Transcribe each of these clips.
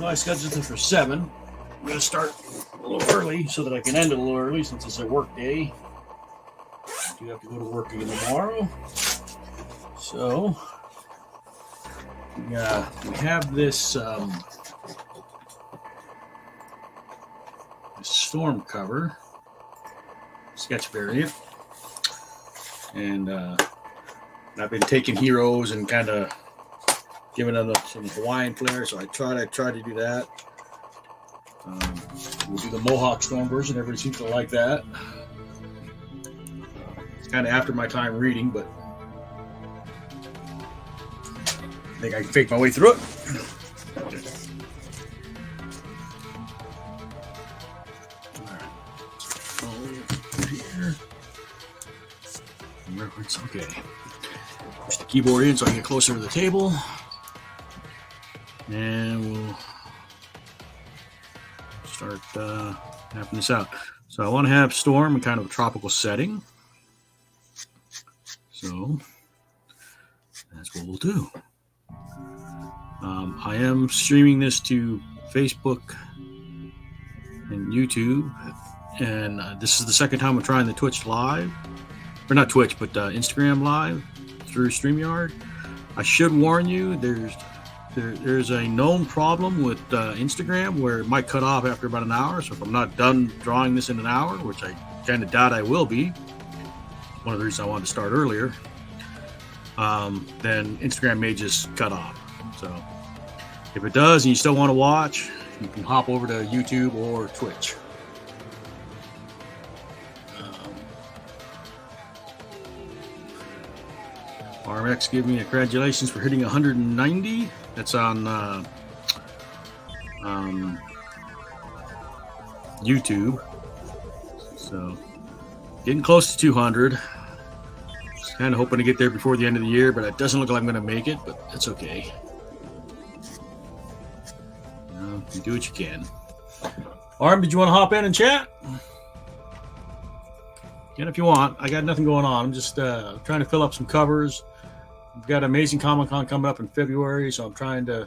I scheduled it for 7. I'm going to start a little early so that I can end it a little early since it's a work day. I do have to go to work again tomorrow. So, we have this, this storm cover, sketch variant. And I've been taking heroes and kind of giving them some Hawaiian flair, so I tried to do that. We'll do the mohawk storm version. Everybody seems to like that. It's kind of after my time reading, but I think I can fake my way through it. Reference, okay. Push the keyboard in so I can get closer to the table. And we'll start mapping this out. So I want to have Storm in kind of a tropical setting. So that's what we'll do. I am streaming this to Facebook and YouTube. And this is the second time I'm trying the Twitch live. Or not Twitch, but Instagram live through StreamYard. I should warn you, there's a known problem with Instagram where it might cut off after about an hour. So if I'm not done drawing this in an hour, which I kind of doubt I will be, one of the reasons I wanted to start earlier, then Instagram may just cut off. So if it does and you still want to watch, you can hop over to YouTube or Twitch. RMX give me a congratulations for hitting 190. That's on YouTube. So getting close to 200. Just kind of hoping to get there before the end of the year, but it doesn't look like I'm going to make it, but that's okay. You do what you can. Arm, did you want to hop in and chat? Again, if you want. I got nothing going on. I'm just trying to fill up some covers. We've got Amazing Comic-Con coming up in February, so I'm trying to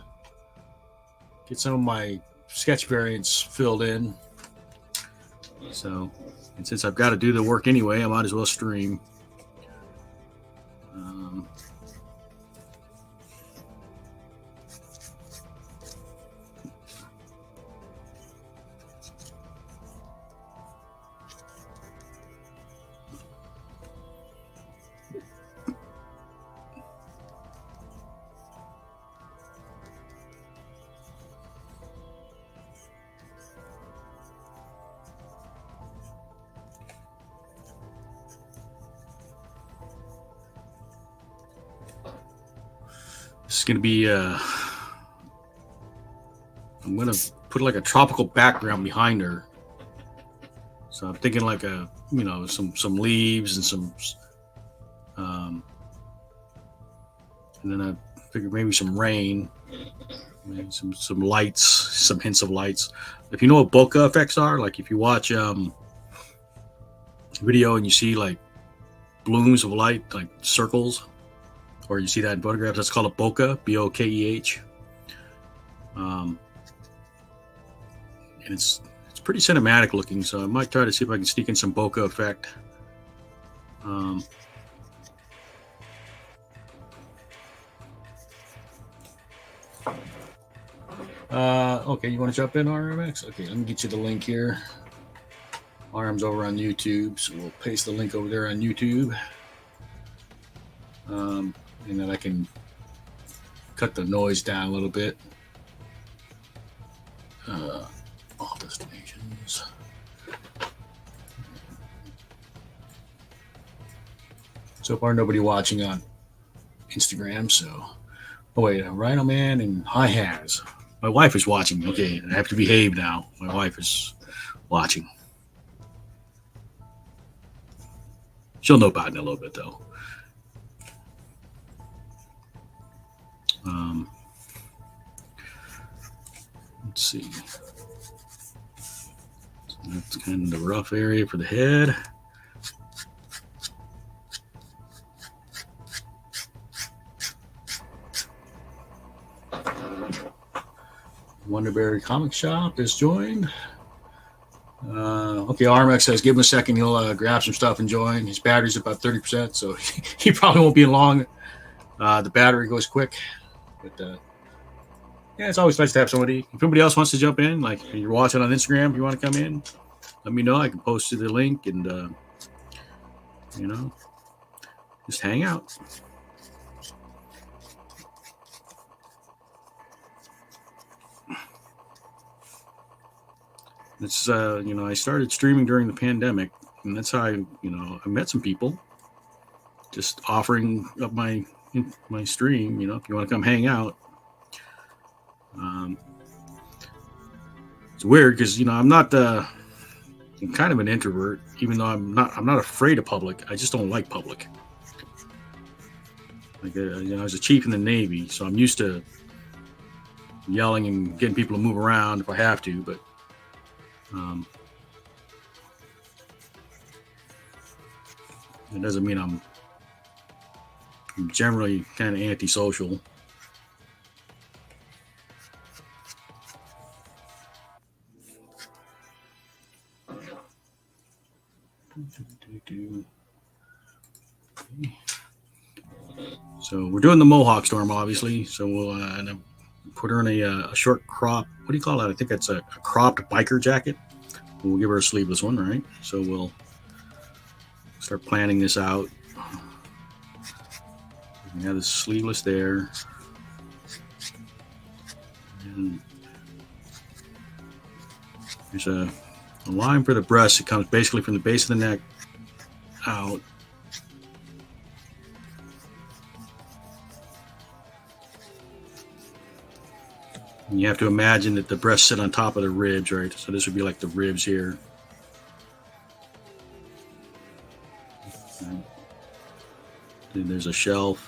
get some of my sketch variants filled in. So, and since I've got to do the work anyway, I might as well stream. This is going to be, I'm going to put like a tropical background behind her. So I'm thinking like some leaves and some, and then I figured maybe some rain, maybe some lights, some hints of lights. If you know what bokeh effects are, like if you watch video and you see like blooms of light, like circles, or you see that in photographs, that's called a bokeh, B-O-K-E-H. And it's pretty cinematic looking, so I might try to see if I can sneak in some bokeh effect. Okay, you want to jump in, RMX? Okay, let me get you the link here. RM's over on YouTube, so we'll paste the link over there on YouTube. And then I can cut the noise down a little bit. All destinations. So far, nobody watching on Instagram, so. Oh, wait, Rhino Man and Hi Has. My wife is watching. Okay, I have to behave now. My wife is watching. She'll know about it in a little bit, though. Let's see. So that's kind of the rough area for the head. Wonderberry Comic Shop has joined. Okay, RMX says give him a second. He'll grab some stuff and join. His battery's about 30%, so he probably won't be long. The battery goes quick. But yeah, it's always nice to have somebody. If anybody else wants to jump in, like you're watching on Instagram, if you want to come in, let me know. I can post you the link and, just hang out. It's, I started streaming during the pandemic, and that's how I met some people just offering up my stream, if you want to come hang out. It's weird because, I'm kind of an introvert, even though I'm not afraid of public. I just don't like public. Like, I was a chief in the Navy, so I'm used to yelling and getting people to move around if I have to, but it doesn't mean I'm generally kind of antisocial. So we're doing the mohawk storm, obviously. So we'll put her in a short crop. What do you call that? I think that's a cropped biker jacket. We'll give her a sleeveless one, right? So we'll start planning this out. We have the sleeveless there. And there's a line for the breast. It comes basically from the base of the neck out. And you have to imagine that the breasts sit on top of the ribs, right? So this would be like the ribs here. And then there's a shelf.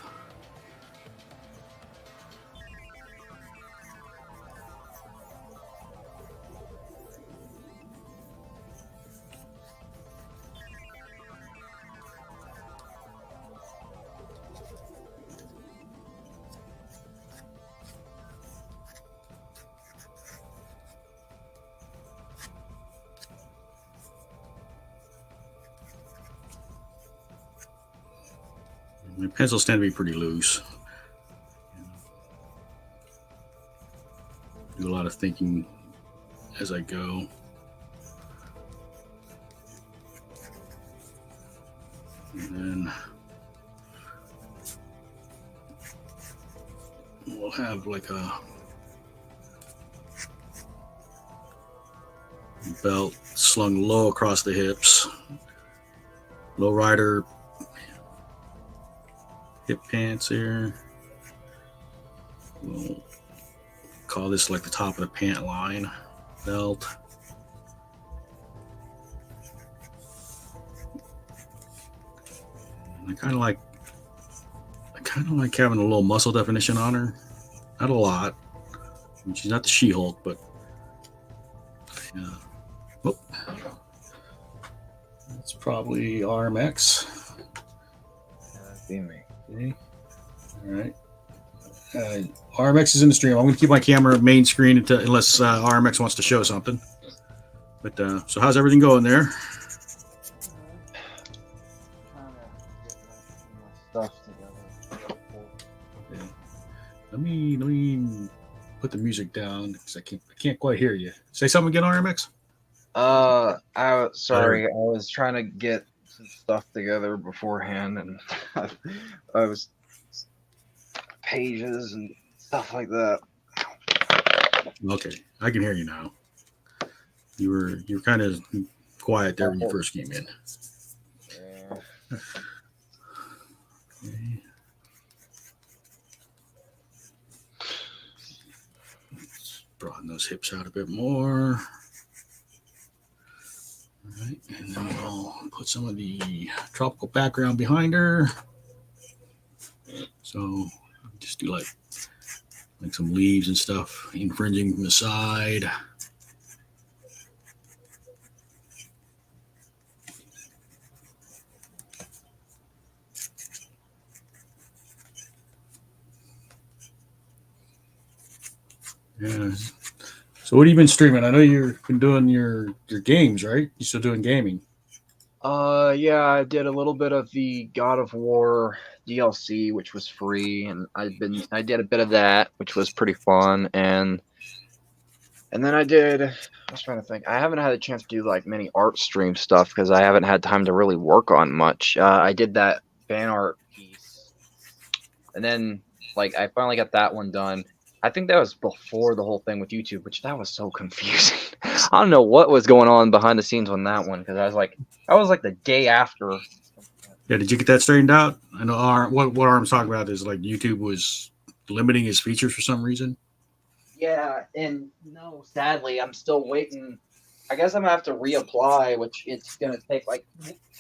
My pencils tend to be pretty loose. Do a lot of thinking as I go. And then we'll have like a belt slung low across the hips. Low rider hip pants here. We'll call this like the top of the pant line belt. And I kind of like having a little muscle definition on her. Not a lot. I mean, she's not the She-Hulk, but yeah. Oh. That's probably RMX. That'd be me. Okay. All right. RMX is in the stream. I'm going to keep my camera main screen unless RMX wants to show something. But so how's everything going there? Stuff together. Okay. Let me put the music down because I can't quite hear you. Say something again, RMX. I was trying to get some stuff together beforehand, and I was pages and stuff like that. Okay, I can hear you now. You were kind of quiet there when you first came in. Yeah. Okay. Let's broaden those hips out a bit more. All right, and then we'll put some of the tropical background behind her. So just do like some leaves and stuff infringing from the side. Yeah, So what have you been streaming? I know you've been doing your games, right? You still doing gaming? Yeah, I did a little bit of the God of War DLC, which was free, and I did a bit of that, which was pretty fun, and then I was trying to think. I haven't had a chance to do like many art stream stuff because I haven't had time to really work on much. I did that fan art piece, and then like I finally got that one done. I think that was before the whole thing with YouTube, which that was so confusing. I don't know what was going on behind the scenes on that one because I was like the day after. Yeah, did you get that straightened out? I know what Arm's talking about is like YouTube was limiting his features for some reason. Yeah, and no, sadly, I'm still waiting. I guess I'm gonna have to reapply, which it's gonna take like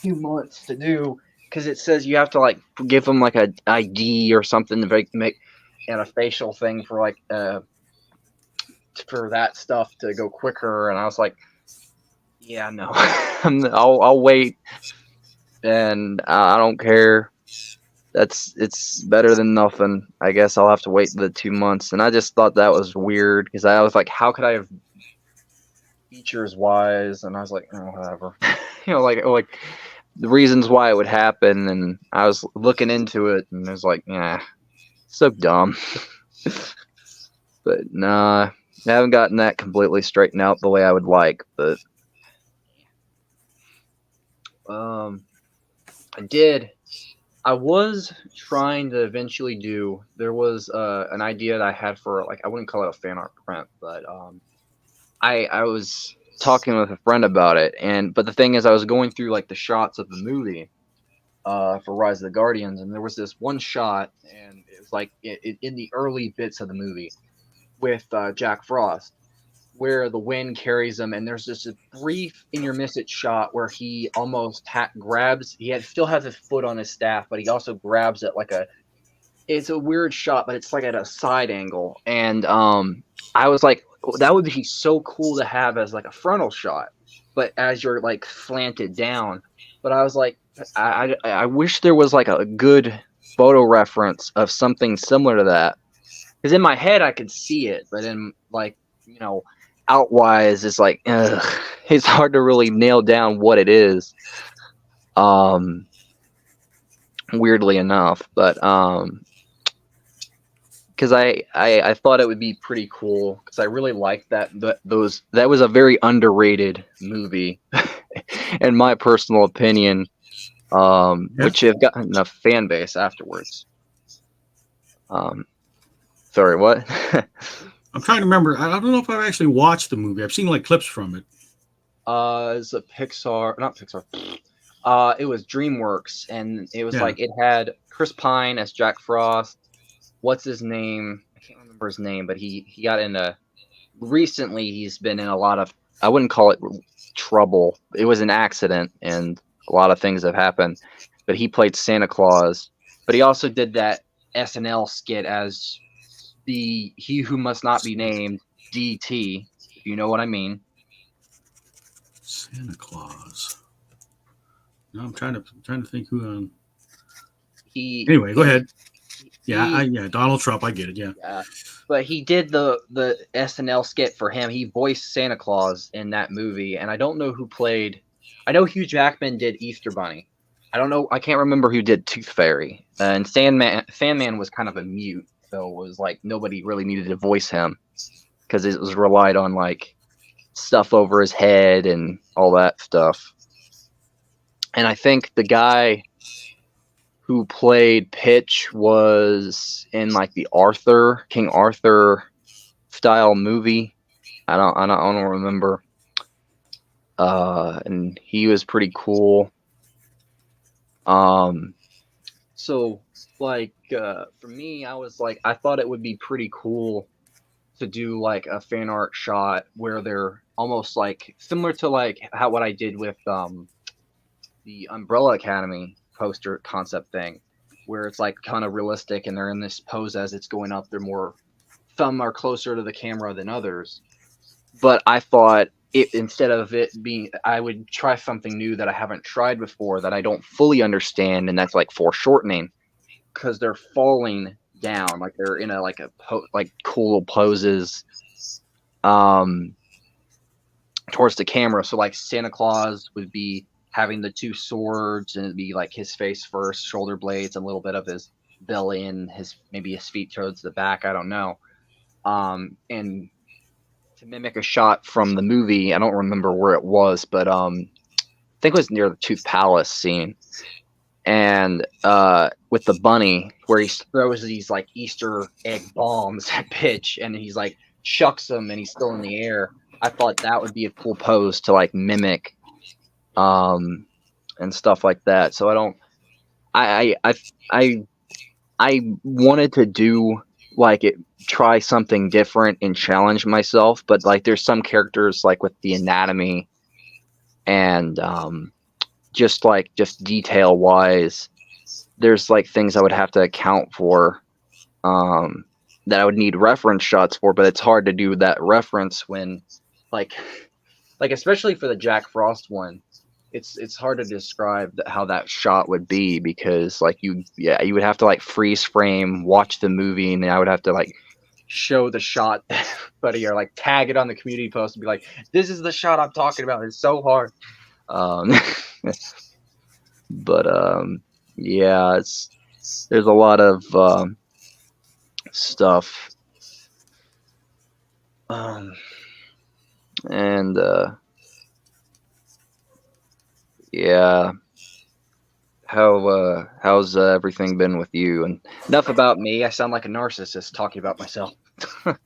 2 months to do because it says you have to like give them like a ID or something to make and a facial thing for like for that stuff to go quicker. And I was like, yeah, no, I'll wait, and I don't care. It's better than nothing. I guess I'll have to wait the 2 months. And I just thought that was weird because I was like, how could I have features wise? And I was like, oh, whatever. like the reasons why it would happen. And I was looking into it and I was like, yeah, so dumb. But nah, I haven't gotten that completely straightened out the way I would like. But I did. I was trying to eventually do. There was an idea that I had for like I wouldn't call it a fan art print, but I was talking with a friend about it, but the thing is, I was going through like the shots of the movie for Rise of the Guardians, and there was this one shot, and it was like in the early bits of the movie with Jack Frost, where the wind carries him, and there's just a brief intermittent shot where he almost grabs. Still has his foot on his staff, but he also grabs it like a. It's a weird shot, but it's like at a side angle, and I was like, that would be so cool to have as like a frontal shot, but as you're like slanted down. But I was like, I wish there was like a good photo reference of something similar to that, because in my head I could see it, but in like outwise it's like it's hard to really nail down what it is. Weirdly enough, but because I thought it would be pretty cool because I really liked that was a very underrated movie in my personal opinion, which have gotten a fan base afterwards. Sorry, what? I'm trying to remember. I don't know if I've actually watched the movie. I've seen like clips from it. It's a not Pixar. It was DreamWorks, and it was like it had Chris Pine as Jack Frost. What's his name? I can't remember his name, but he got into recently. He's been in a lot of, I wouldn't call it trouble. It was an accident, and a lot of things have happened. But he played Santa Claus. But he also did that SNL skit as He Who Must Not Be Named, DT. If you know what I mean. Santa Claus. No, I'm trying to think who. Anyway, go ahead. Yeah, Donald Trump. I get it. Yeah. But he did the SNL skit for him. He voiced Santa Claus in that movie, and I don't know who played. I know Hugh Jackman did Easter Bunny. I don't know. I can't remember who did Tooth Fairy. And Sandman was kind of a mute, so it was like nobody really needed to voice him because it was relied on like stuff over his head and all that stuff. And I think the guy who played Pitch was in like the King Arthur style movie. I don't remember. And he was pretty cool. So like for me, I was like, I thought it would be pretty cool to do like a fan art shot where they're almost like similar to like what I did with the Umbrella Academy poster concept thing, where it's like kind of realistic and they're in this pose as it's going up. Some are closer to the camera than others. But I thought instead of it being, I would try something new that I haven't tried before that I don't fully understand, and that's like foreshortening, because they're falling down, like they're in like cool poses, towards the camera. So like Santa Claus would be having the two swords, and it'd be like his face first, shoulder blades, and a little bit of his belly, and maybe his feet towards the back. I don't know. And to mimic a shot from the movie, I don't remember where it was, but I think it was near the Tooth Palace scene. And with the bunny, where he throws these like Easter egg bombs at Pitch, and he's like chucks them, and he's still in the air. I thought that would be a cool pose to like mimic, and stuff like that. So I wanted to do like try something different and challenge myself, but like there's some characters like with the anatomy and just detail wise, there's like things I would have to account for, that I would need reference shots for, but it's hard to do that reference when like especially for the Jack Frost one, it's hard to describe how that shot would be, because like you would have to like freeze frame, watch the movie, and then I would have to like show the shot but or like tag it on the community post and be like, this is the shot I'm talking about. It's so hard. But yeah, there's a lot of stuff, and yeah. How's everything been with you? And enough about me. I sound like a narcissist talking about myself. Well,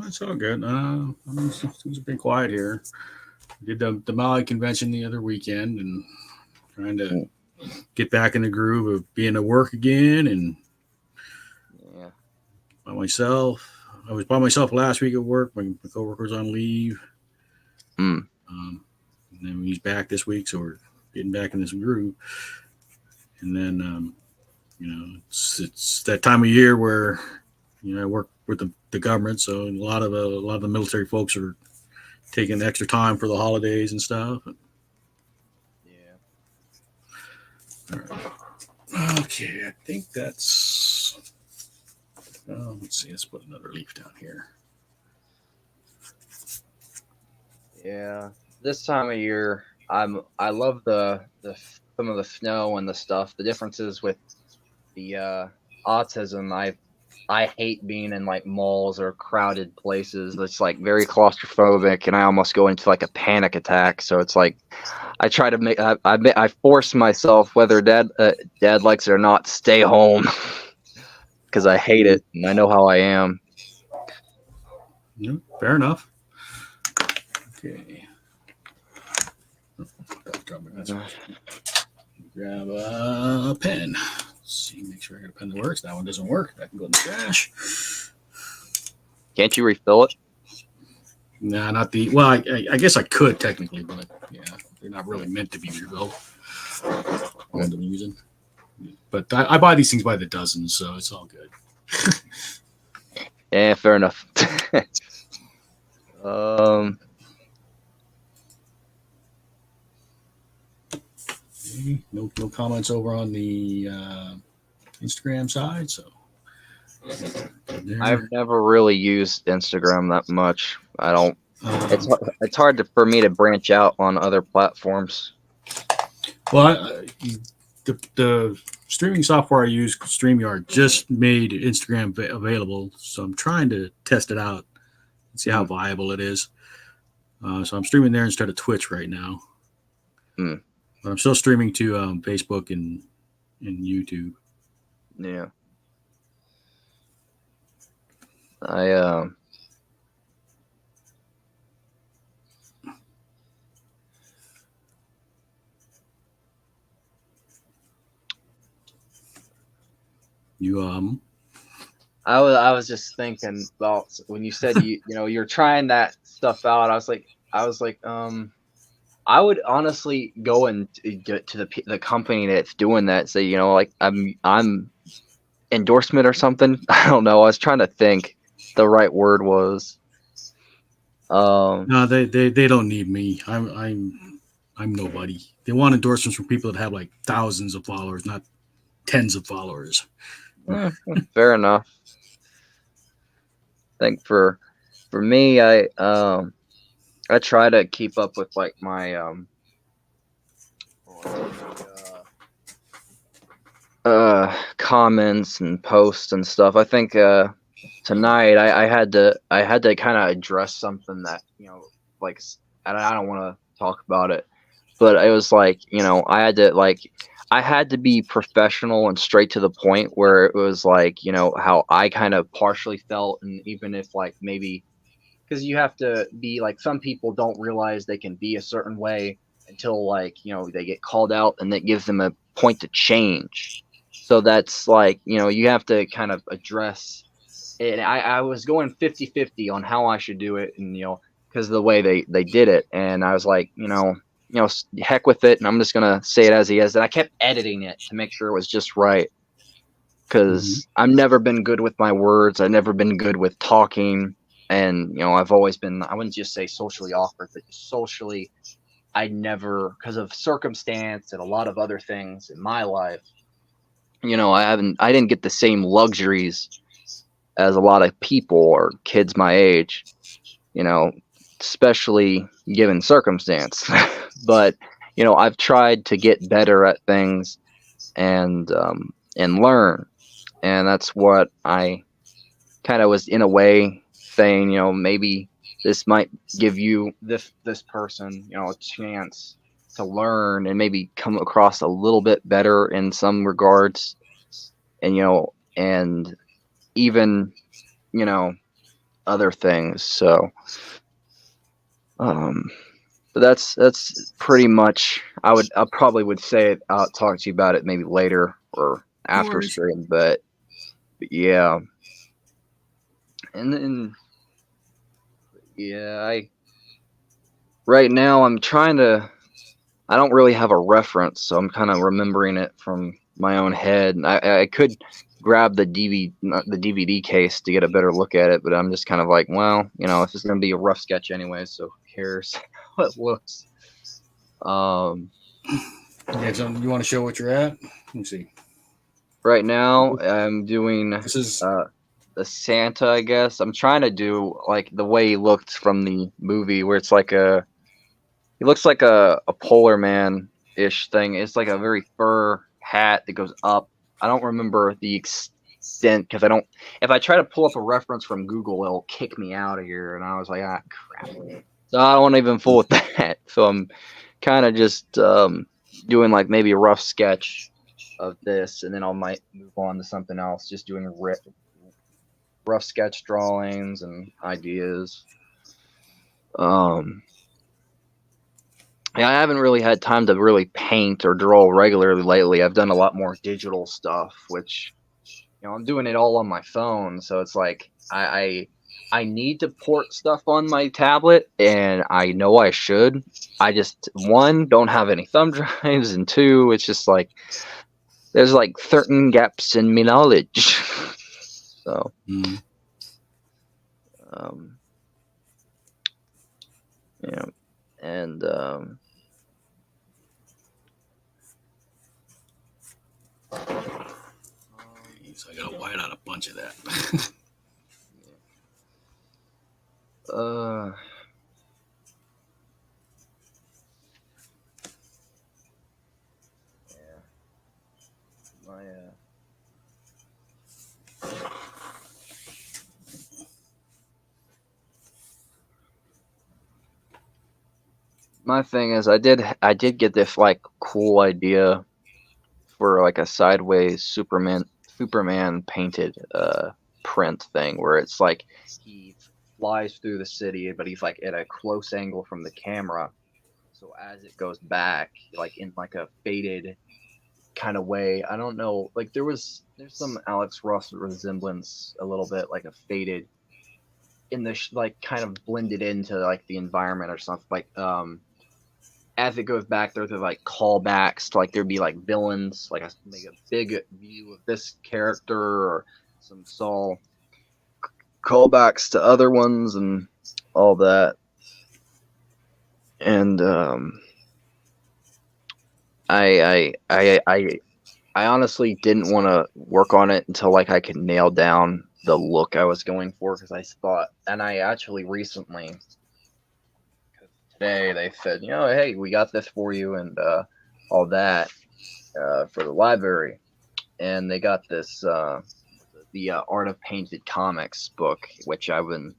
it's all good. I mean, it was pretty quiet here. Did the Maui convention the other weekend, and trying to get back in the groove of being at work again, and by myself. I was by myself last week at work. My coworker was on leave. And then he's back this week, so we're getting back in this groove. And then, it's that time of year where, I work with the government, so a lot of the military folks are taking extra time for the holidays and stuff. Yeah. All right. Okay, I think that's. Let's see. Let's put another leaf down here. Yeah, this time of year, I love the some of the snow and the stuff. The differences with the autism, I hate being in like malls or crowded places. It's like very claustrophobic, and I almost go into like a panic attack. So it's like I try to make I force myself, whether dad likes it or not, stay home because I hate it, and I know how I am. Yeah, fair enough. Okay. Grab a pen. Let's see, make sure I got a pen that works. That one doesn't work. That can go in the trash. Can't you refill it? Nah, not the. Well, I guess I could technically, but yeah, they're not really meant to be refilled. What I'm using. But I buy these things by the dozen, so it's all good. Yeah, fair enough. No comments over on the Instagram side, so I've never really used Instagram that much. I don't. It's hard for me to branch out on other platforms. Well, the streaming software I use, StreamYard, just made Instagram available, so I'm trying to test it out and see how viable it is. So I'm streaming there instead of Twitch right now. But I'm still streaming to Facebook and YouTube. Yeah. I was just thinking about when you said you're trying that stuff out. I was like I would honestly go and get to the company that's doing that. Say, like I'm endorsement or something. I don't know. I was trying to think the right word was. No, they don't need me. I'm nobody. They want endorsements from people that have like thousands of followers, not tens of followers. Fair enough. I think for For me, I try to keep up with like my comments and posts and stuff. I think tonight I had to kind of address something that, like, I don't want to talk about it, but it was like, I had to be professional and straight to the point, where it was like, how I kind of partially felt. And even if like maybe, because you have to be like, some people don't realize they can be a certain way until like, they get called out, and that gives them a point to change. So that's like, you have to kind of address it. I was going 50-50 on how I should do it, and because of the way they did it. And I was like, heck with it, and I'm just gonna say it as he is. And I kept editing it to make sure it was just right, because I've never been good with my words. I've never been good with talking. And I've always been, I wouldn't just say socially awkward, but socially, I never, because of circumstance and a lot of other things in my life, I didn't get the same luxuries as a lot of people or kids my age, especially given circumstance. But I've tried to get better at things and learn, and that's what I kind of was in a way saying. Maybe this might give you this person a chance to learn and maybe come across a little bit better in some regards, and and even other things. So but that's pretty much, I probably would say it. I'll talk to you about it maybe later or after stream, but yeah. And then right now I'm trying to, I don't really have a reference, so I'm kind of remembering it from my own head. And I could grab the DVD case to get a better look at it, but I'm just kind of like, well, it's just gonna be a rough sketch anyway, so who cares how it looks. Yeah, so you want to show what you're at? Let me see. Right now, I'm doing This is the Santa, I guess. I'm trying to do like the way he looked from the movie, where it's like he looks like a polar man-ish thing. It's like a very fur hat that goes up. I don't remember the extent, because if I try to pull up a reference from Google, it'll kick me out of here. And I was like, crap. So I don't want to even fool with that. So I'm kind of just doing like maybe a rough sketch of this, and then I might move on to something else, just doing rough sketch drawings and ideas. Yeah, I haven't really had time to really paint or draw regularly lately. I've done a lot more digital stuff, which I'm doing it all on my phone. So it's like I need to port stuff on my tablet, and I know I should. I just, one, don't have any thumb drives, and two, it's just like there's like certain gaps in my knowledge. So and so I gotta white out a bunch of that. my thing is, I did get this like cool idea for like a sideways Superman painted print thing, where it's like he flies through the city, but he's like at a close angle from the camera. So as it goes back, like in like a faded kind of way, I don't know, like there's some Alex Ross resemblance a little bit, like a faded in the like kind of blended into like the environment or something, like as it goes back, there's like callbacks to like there'd be like villains, like make a big view of this character, or some callbacks to other ones and all that. And I honestly didn't want to work on it until like I could nail down the look I was going for, because I thought, and I actually recently, 'cause today they said, hey, we got this for you and all that for the library, and they got this the Art of Painted Comics book, which was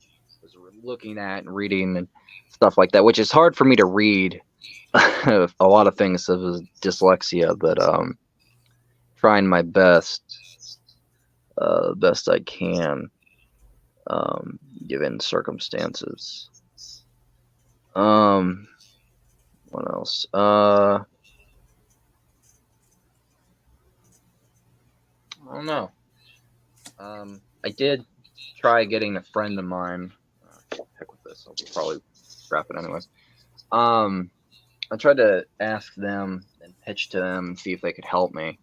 looking at and reading and stuff like that, which is hard for me to read. A lot of things of dyslexia, but trying my best I can, given circumstances. What else? I don't know. I did try getting a friend of mine. Heck with this, I'll probably scrap it anyways. I tried to ask them and pitch to them and see if they could help me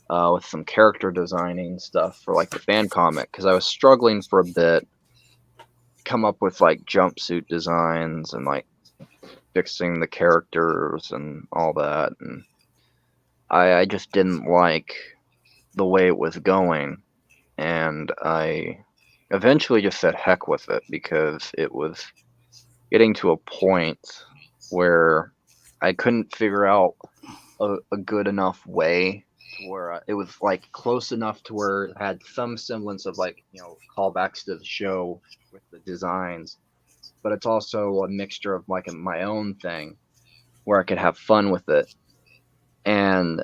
with some character designing stuff for like the fan comic, because I was struggling for a bit, come up with like jumpsuit designs and like fixing the characters and all that, and I just didn't like the way it was going, and I eventually just said heck with it, because it was getting to a point where I couldn't figure out a good enough way to where it was like close enough to where it had some semblance of like callbacks to the show with the designs, but it's also a mixture of like my own thing where I could have fun with it, and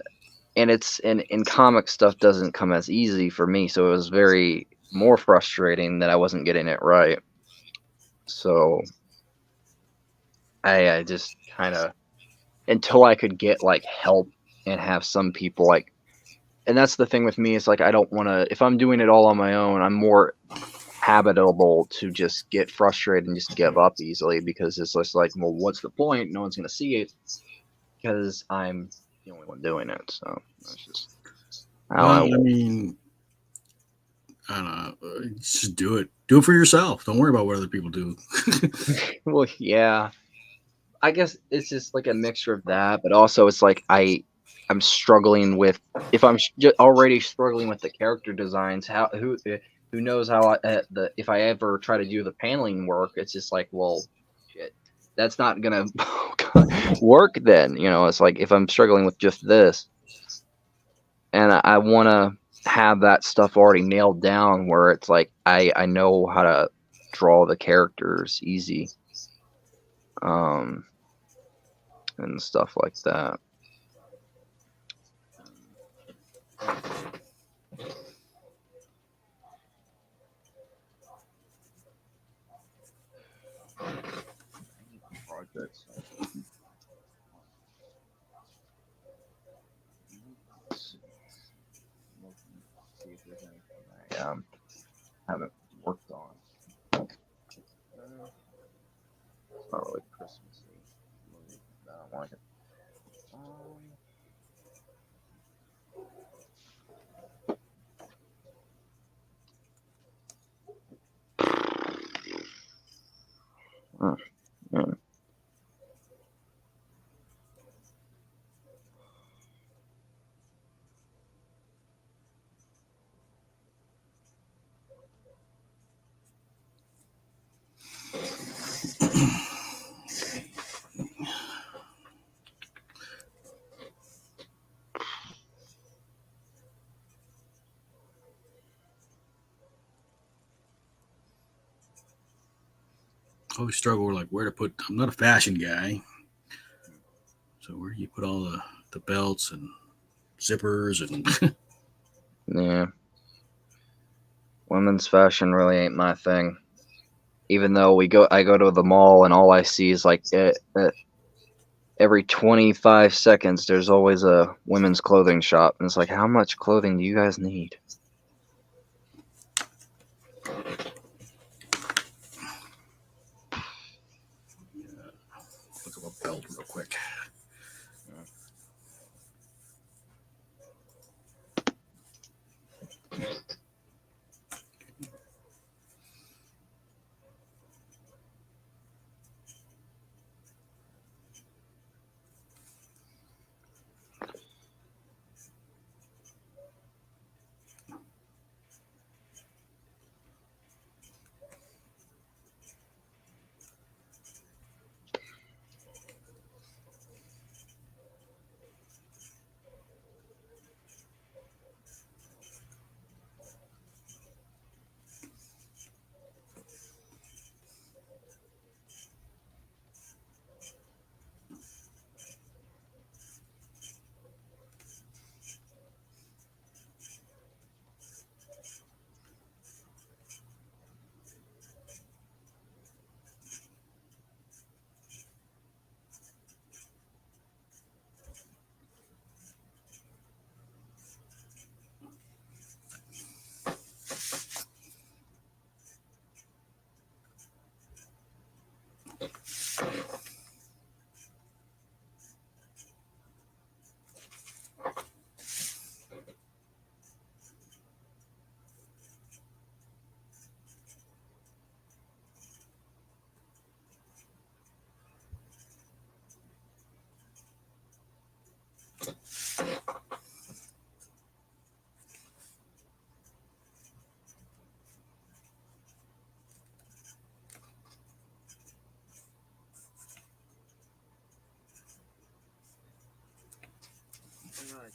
it's in comic stuff doesn't come as easy for me, so it was very more frustrating that I wasn't getting it right. So I just kind of, until I could get like help and have some people like, and that's the thing with me, is like I don't want to, if I'm doing it all on my own, I'm more habitable to just get frustrated and just give up easily, because it's just like, well, what's the point? No one's going to see it because I'm the only one doing it. So that's just how Well, I mean, I don't know. Just do it. Do it for yourself. Don't worry about what other people do. well, yeah. I guess it's just like a mixture of that, but also it's like I'm struggling with, if I'm already struggling with the character designs, who knows how if I ever try to do the paneling work, it's just like, well, shit, that's not gonna work then. It's like if I'm struggling with just this, and I want to have that stuff already nailed down, where it's like I know how to draw the characters easy. And stuff like that. Projects. See if there's anything I haven't worked on. It's not really Christmassy. I don't like it. Yeah. I always struggle with like where to put. I'm not a fashion guy, so where do you put all the belts and zippers and Yeah. Women's fashion really ain't my thing. Even though I go to the mall and all I see is like every 25 seconds there's always a women's clothing shop, and it's like, how much clothing do you guys need? look up a belt real quick.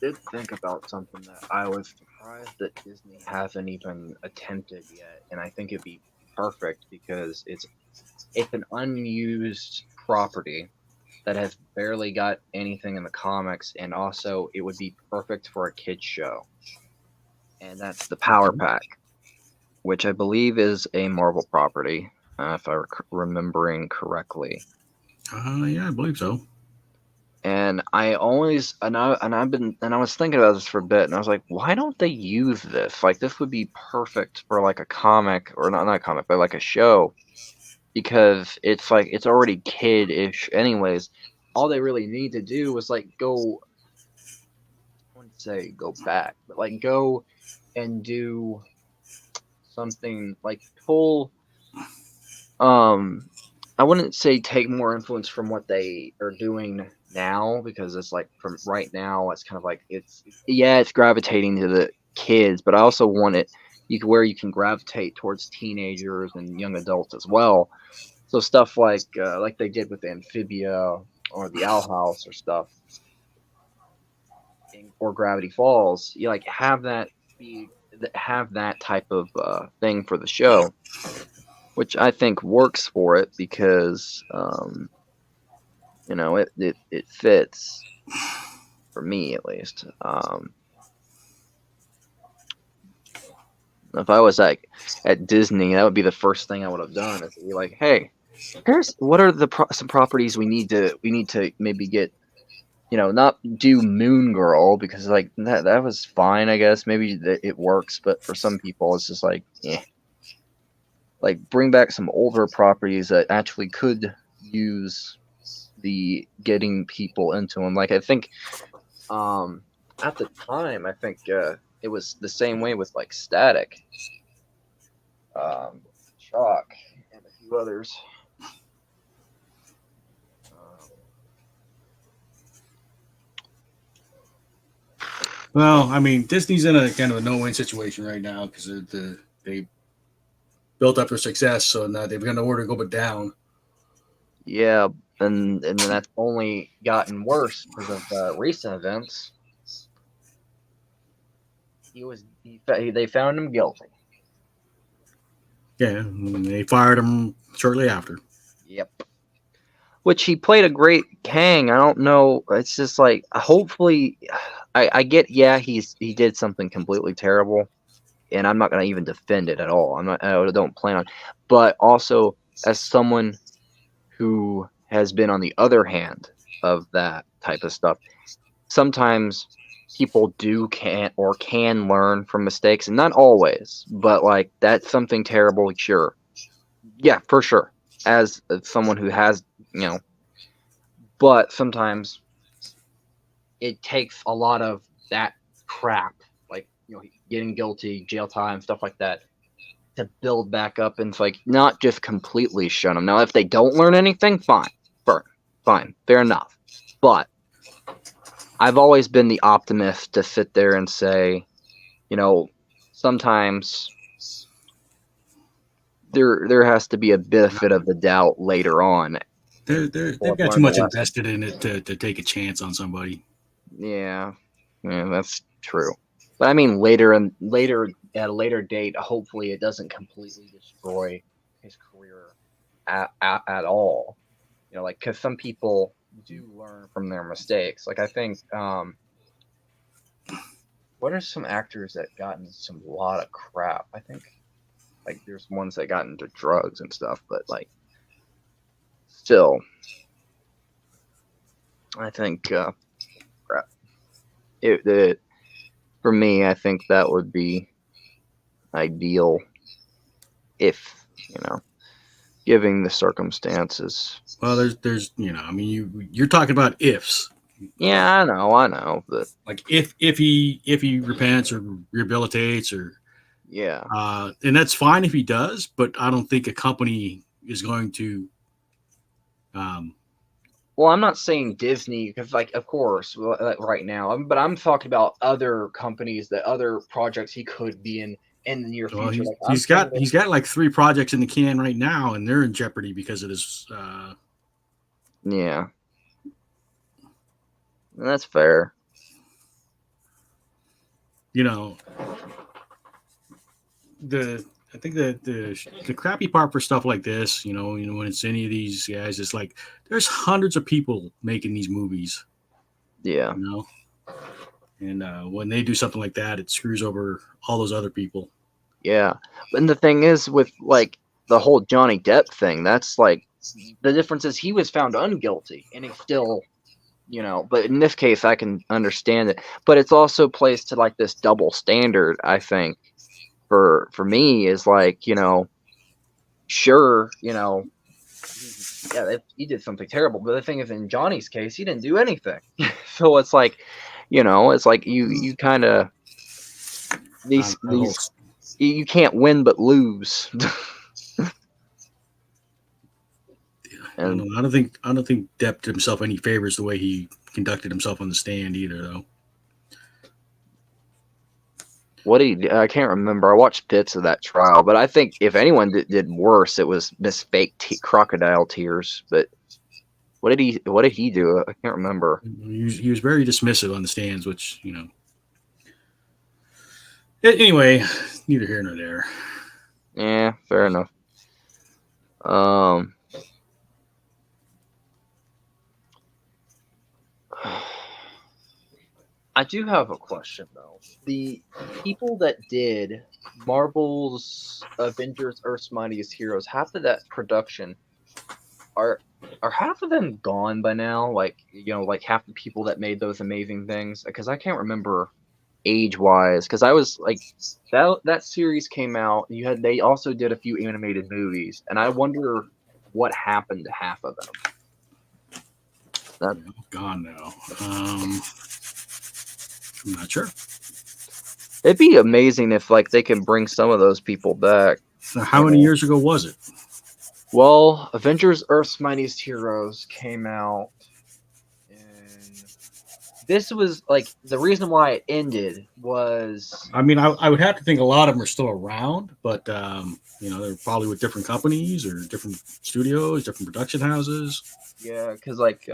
did think about something that I was surprised that Disney hasn't even attempted yet, and I think it'd be perfect because it's an unused property that has barely got anything in the comics, and also it would be perfect for a kids show. And that's the Power Pack, which I believe is a Marvel property, if I'm remembering correctly. Yeah, I believe so. And I always and I was thinking about this for a bit, and I was like, why don't they use this? Like, this would be perfect for like a comic, or not a comic, but like a show, because it's like it's already kid-ish, anyways. All they really need to do was like go, I wouldn't say go back, but like go and do something like pull. I wouldn't say take more influence from what they are doing now, because it's like from right now it's kind of like it's gravitating to the kids, but I also want it where you can gravitate towards teenagers and young adults as well. So stuff like they did with Amphibia or the Owl House or stuff, or Gravity Falls, you like have that type of thing for the show, which I think works for it because it fits for me at least. If I was at Disney, that would be the first thing I would have done, is be like, hey, here's what are some properties we need to maybe get. Not do Moon Girl, because like that was fine, I guess. Maybe it works, but for some people it's just like, eh. Like, bring back some older properties that actually could use the getting people into them. Like, I think at the time, I think it was the same way with like Static, Shock, and a few others. Well, I mean, Disney's in a kind of a no-win situation right now because they built up their success, so now they've got nowhere to go but down. Yeah, and then that's only gotten worse because of recent events. They found him guilty. Yeah, and they fired him shortly after. Yep. Which he played a great Kang. I don't know. It's just like, hopefully, I get. Yeah, he did something completely terrible, and I'm not gonna even defend it at all. I don't plan on. But also, as someone who has been on the other hand of that type of stuff, sometimes people can learn from mistakes, and not always, but like that's something terrible. Sure, yeah, for sure. As someone who has, but sometimes it takes a lot of that crap, like getting guilty, jail time, stuff like that, to build back up and like not just completely shun them. Now, if they don't learn anything, fine, fair enough. But I've always been the optimist to sit there and say, sometimes there has to be a benefit of the doubt later on. They've got too much invested in it to take a chance on somebody. Yeah, that's true. But I mean, later at a later date, hopefully it doesn't completely destroy his career at all. Like, because some people do learn from their mistakes. Like, I think, what are some actors that gotten some lot of crap? I think, like, there's ones that got into drugs and stuff, but like, still, I think, crap. For me, I think that would be ideal if, giving the circumstances. Well, there's I mean, you're talking about ifs. Yeah, I know, but like if he repents or rehabilitates or yeah, and that's fine if he does, but I don't think a company is going to. Well, I'm not saying Disney, because, like, of course, right now, but I'm talking about other companies, other projects he could be in the near future. He's got like 3 projects in the can right now, and they're in jeopardy because of this. Yeah, that's fair. you know, I think the crappy part for stuff like this, when it's any of these guys, it's like there's hundreds of people making these movies, Yeah. And when they do something like that, it screws over all those other people. Yeah. And the thing is with like the whole Johnny Depp thing, that's like the difference is he was found unguilty and he still, but in this case I can understand it. But it's also placed to like this double standard, I think, for me is like, sure, yeah, he did something terrible. But the thing is, in Johnny's case, he didn't do anything. So it's like, it's like you kind of these you can't win but lose. And I don't think Depp did himself any favors the way he conducted himself on the stand either, though. I can't remember. I watched bits of that trial, but I think if anyone did worse, it was Miss Fake crocodile tears. But what did he do? I can't remember. He was very dismissive on the stands, which Anyway, neither here nor there. Yeah, fair enough. I do have a question though. The people that did Marvel's Avengers: Earth's Mightiest Heroes, half of that production are half of them gone by now? Like like half the people that made those amazing things, because I can't remember age-wise. Because I was like that series came out. They also did a few animated movies, and I wonder what happened to half of them. That's gone now. I'm not sure. It'd be amazing if like they can bring some of those people back. So how many years ago was it? Well, Avengers: Earth's Mightiest Heroes came out, and this was like the reason why it ended was. I mean, I would have to think a lot of them are still around, but they're probably with different companies or different studios, different production houses. Yeah, because like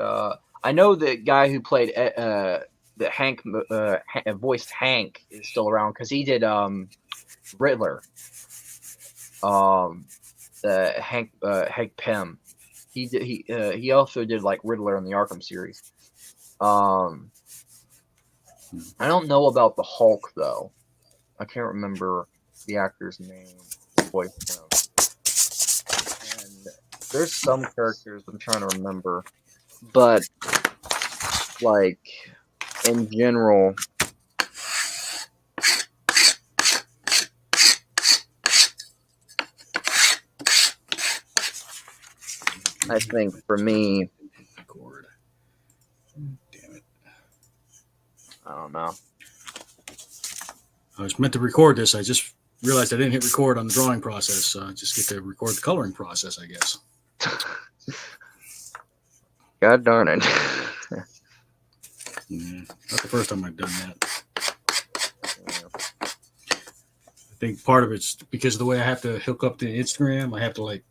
I know the guy who played the Hank voiced Hank is still around because he did Riddler. Hank Pym. He also did like Riddler in the Arkham series. I don't know about the Hulk though. I can't remember the actor's name. Voice him. And there's some characters I'm trying to remember, but like in general. I think for me, damn it, I don't know. I was meant to record this. I just realized I didn't hit record on the drawing process. So I just get to record the coloring process, I guess. God darn it. Yeah, not the first time I've done that. Yeah. I think part of it's because of the way I have to hook up to Instagram. I have to like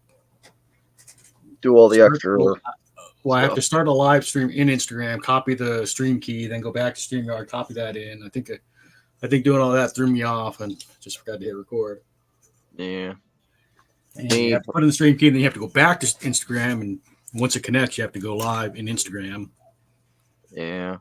do all the extra. Well, I have to start a live stream in Instagram, copy the stream key, then go back to StreamYard, copy that in. I think doing all that threw me off and just forgot to hit record. Yeah. And you have to put in the stream key, and then you have to go back to Instagram, and once it connects, you have to go live in Instagram. Yeah.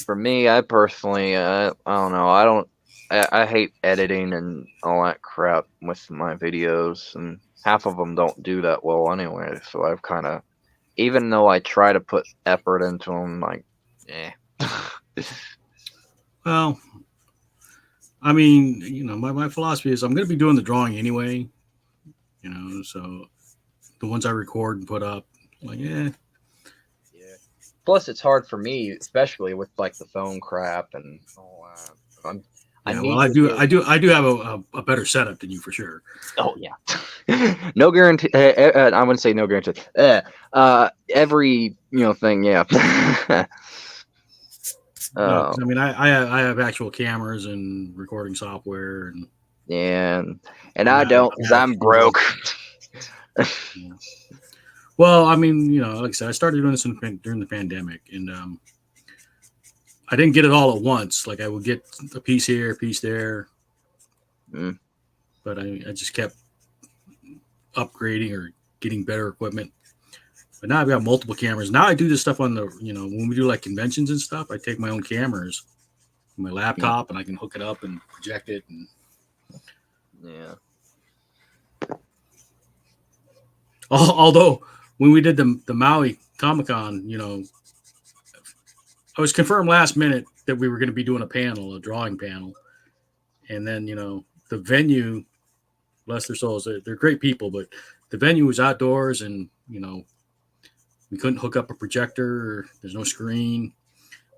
For me, I personally, I don't know. I hate editing and all that crap with my videos, and half of them don't do that well anyway. So I've kind of, even though I try to put effort into them, like, Well, I mean, my philosophy is I'm going to be doing the drawing anyway, so the ones I record and put up, like, yeah. Plus, it's hard for me, especially with like the phone crap and all that. I do have a better setup than you for sure. Oh yeah, no guarantee. I wouldn't say no guarantee. Every thing, yeah. I mean, I have actual cameras and recording software, and and I don't because I'm broke. Yeah. Well, I mean, like I said, I started doing this during the pandemic, and I didn't get it all at once. Like I would get a piece here, a piece there, but I just kept upgrading or getting better equipment. But now I've got multiple cameras. Now I do this stuff on the, when we do like conventions and stuff, I take my own cameras, my laptop, and I can hook it up and project it. And yeah. Although when we did the Maui Comic-Con, I was confirmed last minute that we were going to be doing a drawing panel. And then, the venue, bless their souls, they're great people, but the venue was outdoors and, we couldn't hook up a projector. There's no screen.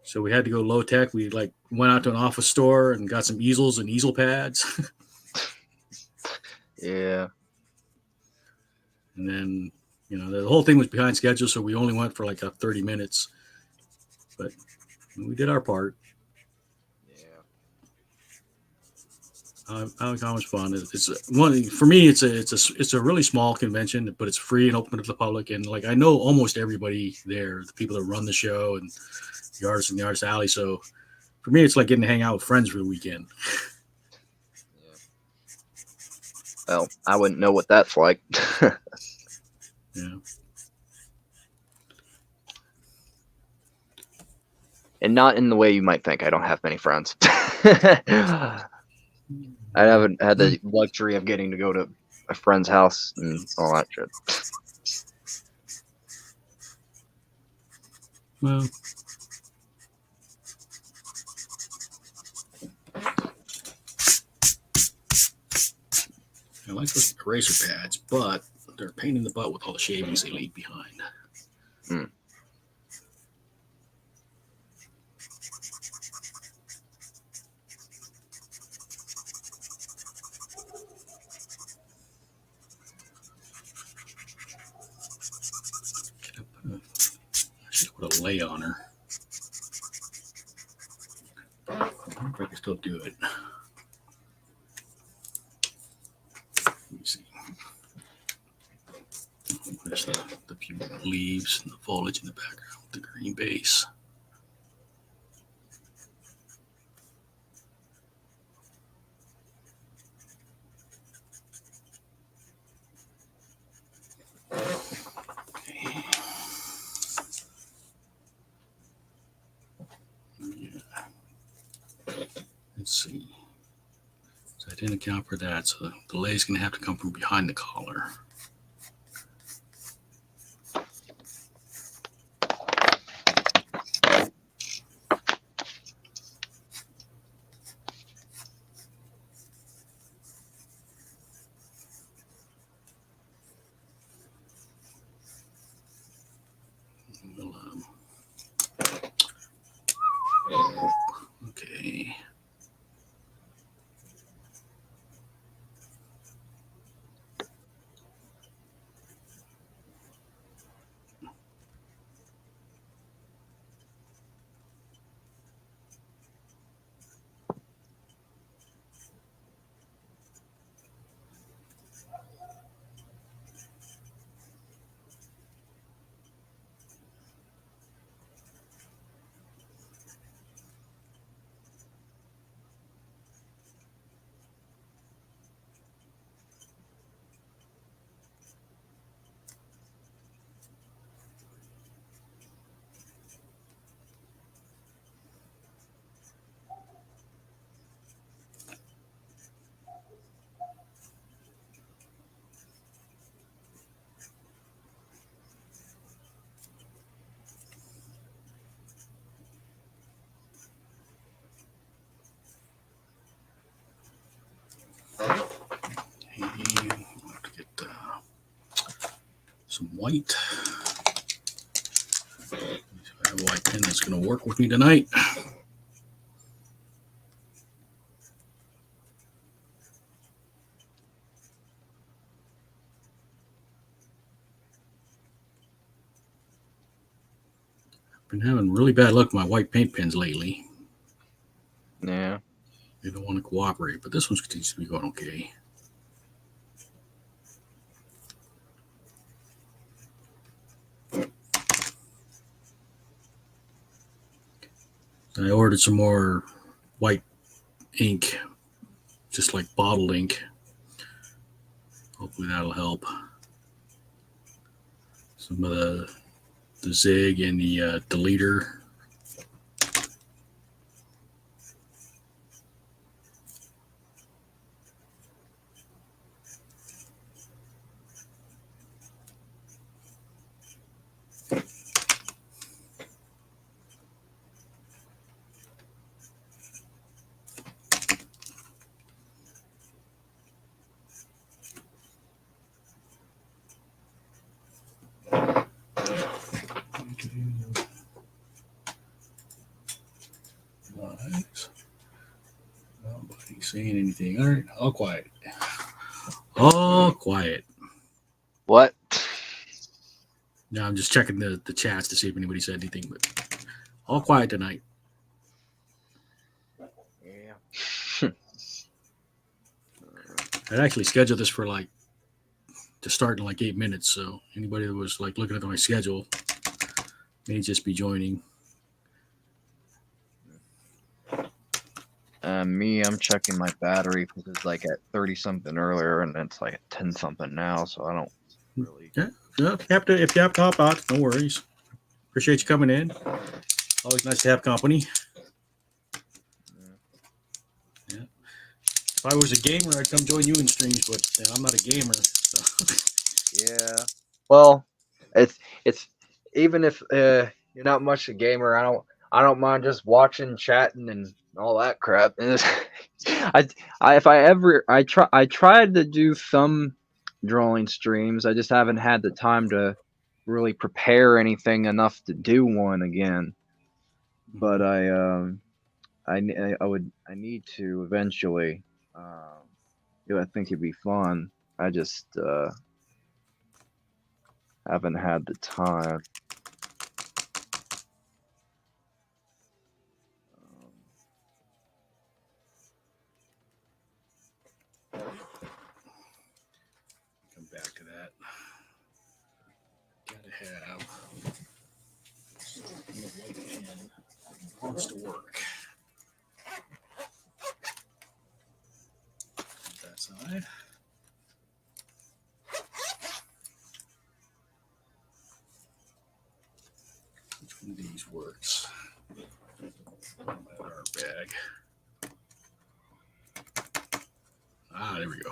So we had to go low tech. We went out to an office store and got some easels and easel pads. Yeah. And then, the whole thing was behind schedule. So we only went for like 30 minutes, but we did our part. Comic-Con was fun. It's one for me. It's a really small convention, but it's free and open to the public. And I know almost everybody there, the people that run the show and the artists in the artist alley. So for me, it's like getting to hang out with friends for the weekend. Well, I wouldn't know what that's like. Yeah. And not in the way you might think. I don't have many friends. I haven't had the luxury of getting to go to a friend's house and all that shit. Well, I like those eraser pads, but they're a pain in the butt with all the shavings they leave behind. I should have put a lay on her. I wonder if I can still do it. Let me see. There's the few leaves and the foliage in the background with the green base. Okay. Yeah. Let's see. So I didn't account for that. So the lay's going to have to come from behind the collar. Okay. Get some white. I have a white pen that's going to work with me tonight. Been having really bad luck with my white paint pens lately. Yeah. They don't want to cooperate, but this one seems to be going okay. I ordered some more white ink, just like bottled ink. Hopefully that'll help. Some of the zig and the deleter. Nice. Nobody's saying anything. All right, all quiet. All quiet. What? Now I'm just checking the chats to see if anybody said anything, but all quiet tonight. Yeah. I'd actually scheduled this for to start in 8 minutes. So anybody that was looking at my schedule may just be joining. I'm checking my battery because it's at 30 something earlier and it's at 10 something now, so I don't really. Yeah. If you have to hop out, no worries. Appreciate you coming in. Always nice to have company. Yeah. If I was a gamer, I'd come join you in streams, but I'm not a gamer. So. Yeah. Well, it's even if you're not much a gamer, I don't mind just watching, chatting, and all that crap. I tried to do some drawing streams. I just haven't had the time to really prepare anything enough to do one again. But I need to eventually. I think it'd be fun. I just haven't had the time. Come back to that. Gotta have white pen. Wants to work. That side. Which one of these works? Our bag. There we go.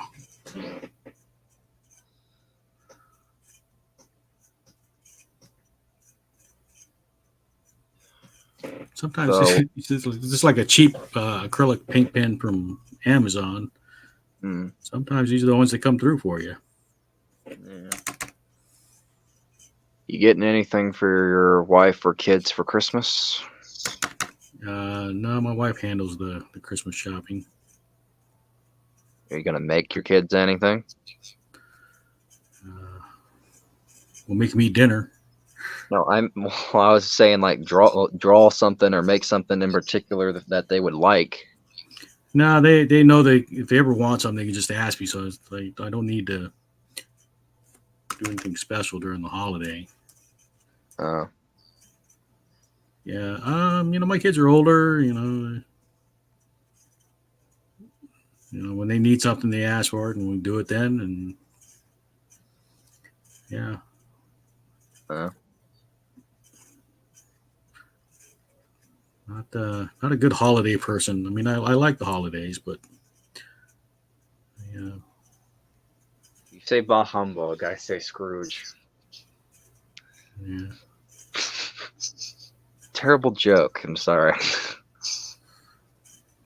Sometimes it's just like a cheap acrylic paint pen from Amazon. Sometimes these are the ones that come through for you. Yeah. You getting anything for your wife or kids for Christmas? No, my wife handles the Christmas shopping. Are you gonna make your kids anything? We'll make them eat dinner. No, I was saying draw something or make something in particular that they would like. No, they know if they ever want something, they can just ask me. So it's I don't need to do anything special during the holiday. Yeah. My kids are older. When they need something, they ask for it, and we do it then. And yeah. Not a good holiday person. I mean, I like the holidays, but yeah. You say bah humbug, I say Scrooge. Yeah. Terrible joke. I'm sorry.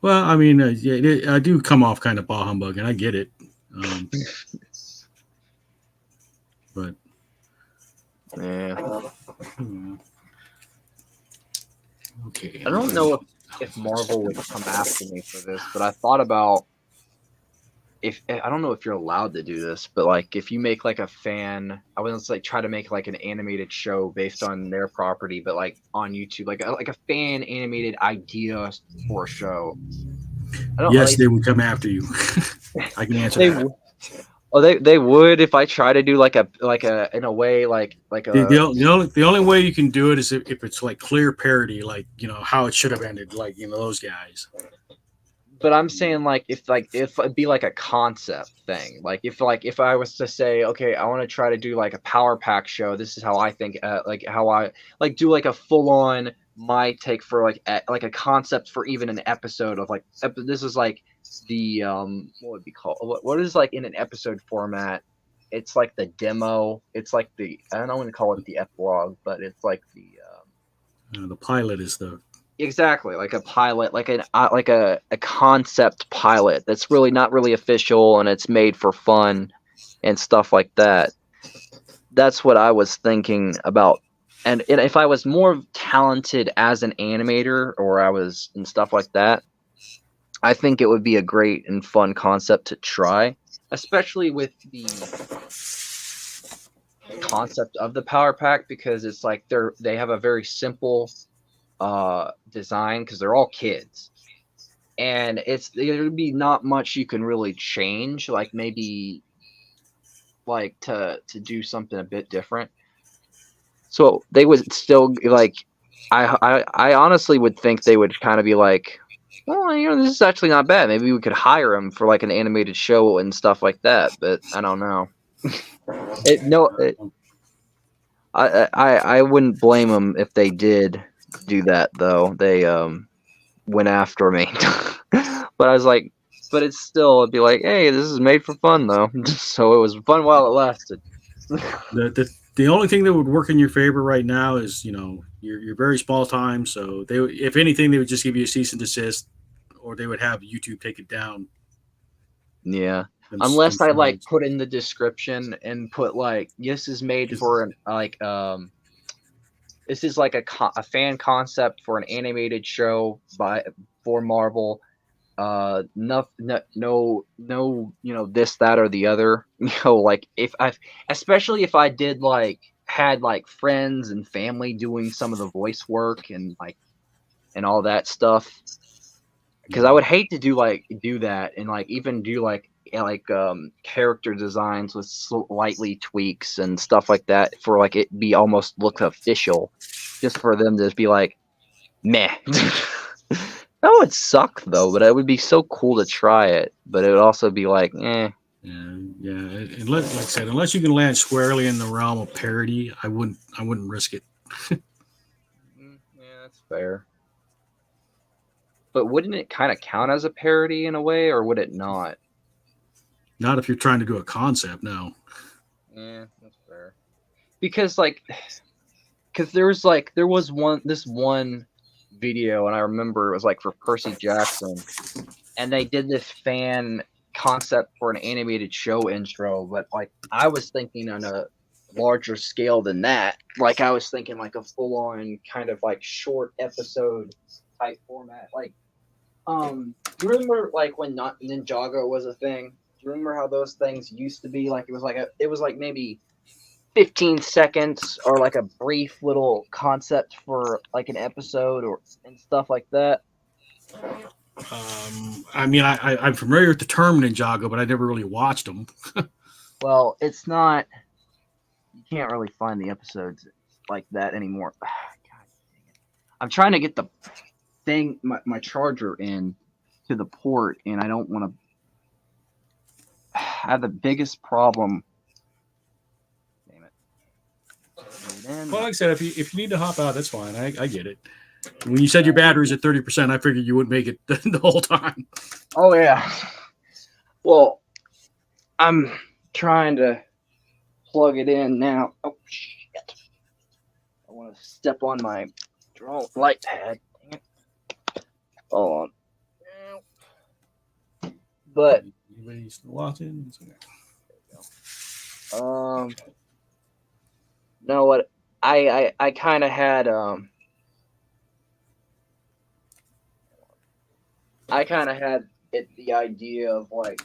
Well, I mean, I do come off kind of bah humbug, and I get it. But yeah. Okay. I don't know if Marvel would come after me for this, but I thought about I don't know if you're allowed to do this, but if you make a fan, I was try to make an animated show based on their property, but on YouTube, like a fan animated idea for a show. Yes, they would come after you. I can answer that. Oh, they would if I try to do like a in a way like a. The only way you can do it is if it's like clear parody, like how it should have ended, like those guys. But I'm saying if it'd be like a concept thing, like if I was to say, okay, I want to try to do like a power pack show. This is how I think, like how I like do like a full on my take for like a concept for even an episode of like this is like the what would be called what is like in an episode format. It's like the demo. It's like I don't want to call it the epilogue, but it's like The pilot is the exactly like a pilot, like a concept pilot that's really not really official and it's made for fun and stuff like that. That's what I was thinking about. And if I was more talented as an animator or I was and stuff like that, I think it would be a great and fun concept to try, especially with the concept of the power pack, because it's like they have a very simple design because they're all kids, and there'd be not much you can really change, like maybe like to do something a bit different. So they would still like I honestly would think they would kind of be like, well, this is actually not bad. Maybe we could hire them for like an animated show and stuff like that. But I don't know. I wouldn't blame them if they did do that though. They went after me. But I was like, but it's still, it'd be like, hey, this is made for fun though. So it was fun while it lasted. the only thing that would work in your favor right now is you're very small time, so they, if anything, they would just give you a cease and desist, or they would have YouTube take it down. Yeah. Unless I like put in the description and put like, this is made for this is like a fan concept for an animated show for Marvel. No, this, that, or the other. Like especially if I did had like friends and family doing some of the voice work and and all that stuff. Because I would hate to do that and even do character designs with slightly tweaks and stuff like that for it be almost look official, just for them to be like, meh. That would suck though, but it would be so cool to try it. But it would also be like, eh. Yeah. Like I said, unless you can land squarely in the realm of parody, I wouldn't risk it. Yeah, that's fair. But wouldn't it kind of count as a parody in a way, or would it not? Not if you're trying to do a concept, no. Yeah, that's fair. Because there was this one video, and I remember it was for Percy Jackson, and they did this fan concept for an animated show intro, but I was thinking on a larger scale than that. I was thinking a full on kind of short episode type format. Do you remember when not Ninjago was a thing? Do you remember how those things used to be? It was maybe 15 seconds or a brief little concept for an episode and stuff like that. I mean, I'm familiar with the term Ninjago, but I never really watched them. Well, it's not. You can't really find the episodes like that anymore. God dang it. I'm trying to get the thing, my charger in to the port, and I don't want to. I have the biggest problem. Damn it. Well, like I said, if you need to hop out, that's fine. I get it. When you said your battery's at 30%, I figured you wouldn't make it the whole time. Oh yeah. Well, I'm trying to plug it in now. Oh shit! I want to step on my drone light pad. Dang it. Hold on. But anybody still watching? no, what I kind of had I kind of had the idea of doing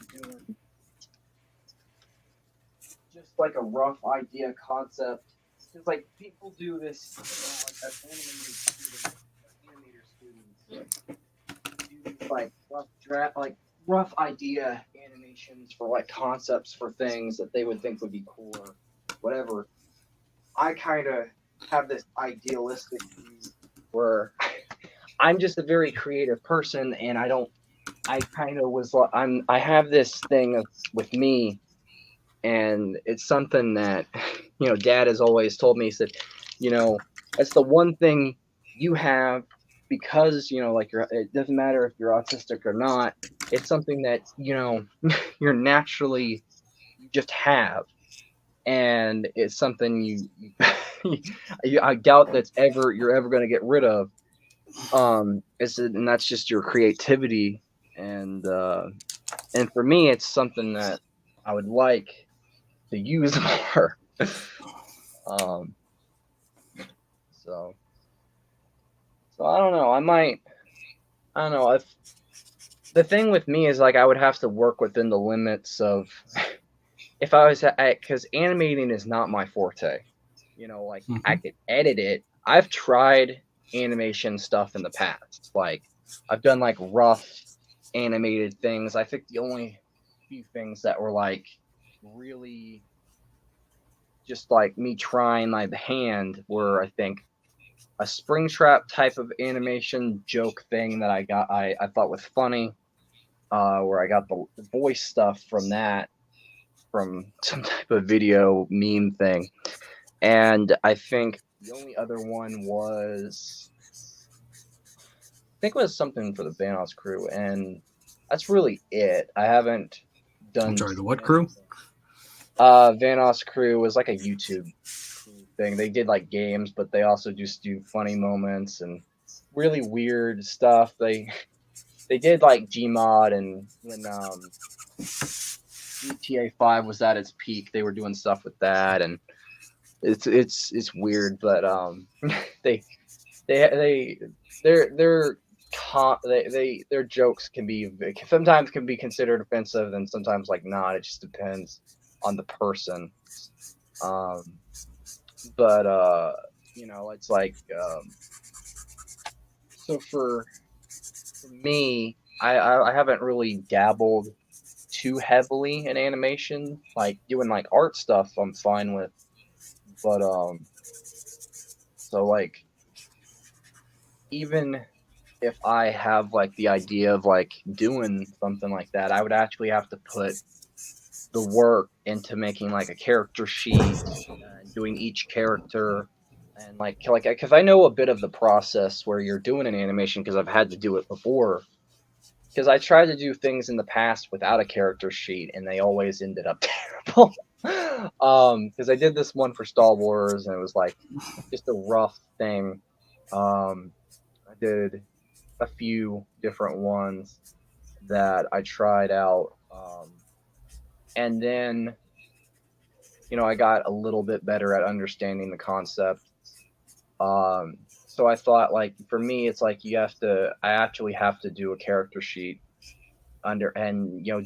just a rough idea concept, because people do this as animator students do rough idea animation animations for like concepts for things that they would think would be cool or whatever. I kind of have this idealistic view where I'm just a very creative person, and I kind of was like, I have this thing with me, and it's something that, Dad has always told me. He said, it's the one thing you have because, like it doesn't matter if you're autistic or not. It's something that, you're naturally, you just have. And it's something I doubt you're ever going to get rid of. And that's just your creativity. And for me, it's something that I would like to use more. um, so I don't know. I don't know. If the thing with me is like I would have to work within the limits of if I was because animating is not my forte. Like I could edit it. I've tried animation stuff in the past. Like I've done like rough animated things. I think the only few things that were like really just like me trying my hand were, I think, a Springtrap type of animation joke thing that I thought was funny, where I got the voice stuff from from some type of video meme thing. And I think the only other one was, I think it was something for the Vanos crew, and that's really it. I haven't done. I'm sorry, the what crew? Vanos crew was like a YouTube thing. They did like games, but they also just do funny moments and really weird stuff. They did like Gmod, and when GTA 5 was at its peak, they were doing stuff with that, and it's weird, but they their jokes sometimes can be considered offensive, and sometimes like not. It just depends on the person. But it's like so for me, I haven't really dabbled too heavily in animation. Like doing like art stuff I'm fine with, but so like even if I have like the idea of like doing something like that, I would actually have to put the work into making like a character sheet, doing each character, and like because I know a bit of the process where you're doing an animation because I've had to do it before. Because I tried to do things in the past without a character sheet, and they always ended up terrible. Because I did this one for Star Wars, and it was like just a rough thing. I did a few different ones that I tried out, and then I got a little bit better at understanding the concept. So I thought, like, for me, it's like I actually have to do a character sheet and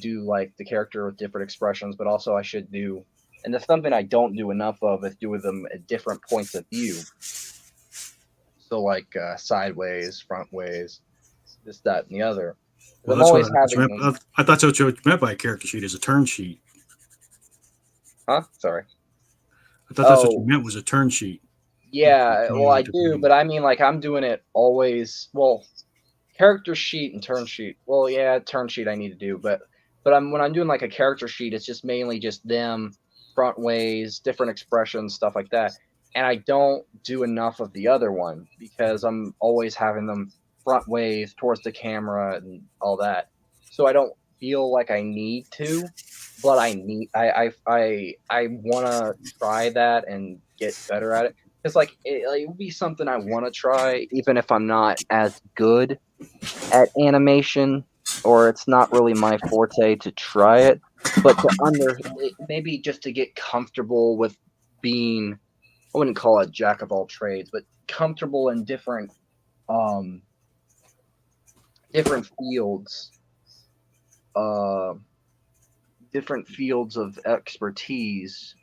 do like the character with different expressions, but also I should do, and that's something I don't do enough of, is do them at different points of view. So like sideways, front ways, this, that, and the other. Well, I thought that's what you meant by a character sheet is a turn sheet. Huh? Sorry. I thought that's what you meant was a turn sheet. Yeah, well, I do, but I mean, like, I'm doing it always. Well, character sheet and turn sheet. Well, yeah, turn sheet I need to do, but when I'm doing like a character sheet, it's just mainly just them, front ways, different expressions, stuff like that. And I don't do enough of the other one because I'm always having them front ways towards the camera and all that. So I don't feel like I need to, but I want to try that and get better at it. Because like it would be something I want to try, even if I'm not as good at animation, or it's not really my forte to try it, but maybe just to get comfortable with being, I wouldn't call it jack of all trades, but comfortable in different fields of expertise,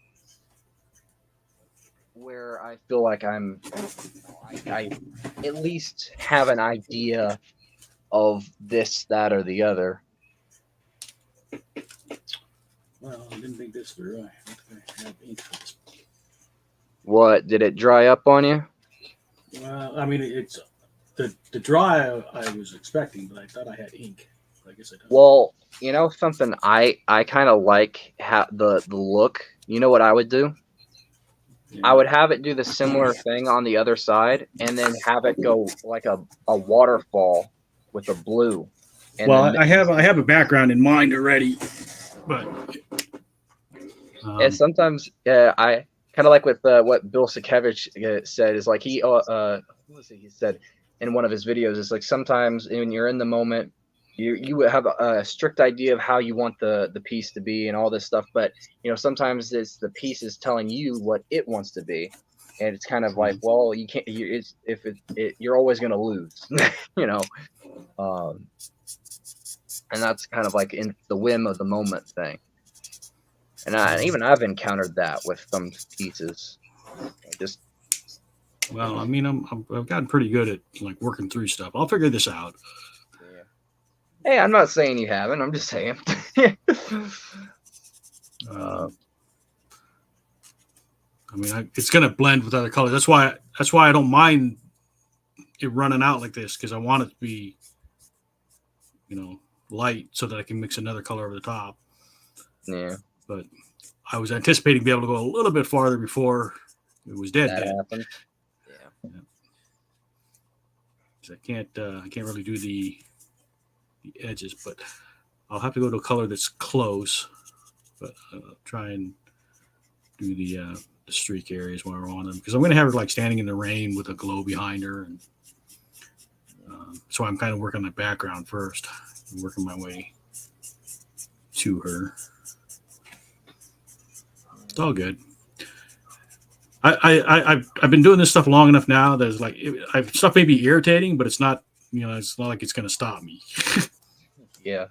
where I feel like I at least have an idea of this, that, or the other. Well, I didn't think this through. I don't think I have ink for this. What, did it dry up on you? Well, I mean, it's the dry I was expecting, but I thought I had ink. But I guess I don't. Well, you know something, I kind of like the look. You know what I would do? Yeah. I would have it do the similar thing on the other side, and then have it go like a waterfall with a blue. And Well, then I have a background in mind already, but sometimes I kind of like with what Bill Sienkiewicz said is like what was it he said in one of his videos is like sometimes when you're in the moment you have a strict idea of how you want the piece to be and all this stuff, but you know sometimes it's the piece is telling you what it wants to be, and it's kind of like, well, you can't you're always going to lose. You know, and that's kind of like in the whim of the moment thing. And I've encountered that with some pieces. Well, I mean, I've gotten pretty good at like working through stuff. I'll figure this out. Yeah. Hey, I'm not saying you haven't. I'm just saying. I mean, it's going to blend with other colors. That's why I don't mind it running out like this, because I want it to be, you know, light so that I can mix another color over the top. Yeah. But I was anticipating to be able to go a little bit farther before it was dead. That happened. Yeah. I can't really do the edges, but I'll have to go to a color that's close. But I'll try and do the streak areas where I want them, because I'm going to have her like standing in the rain with a glow behind her, and so I'm kind of working on the background first, and working my way to her. It's all good. I've been doing this stuff long enough now that it's like stuff may be irritating, but it's not, you know, it's not like it's going to stop me. Yeah.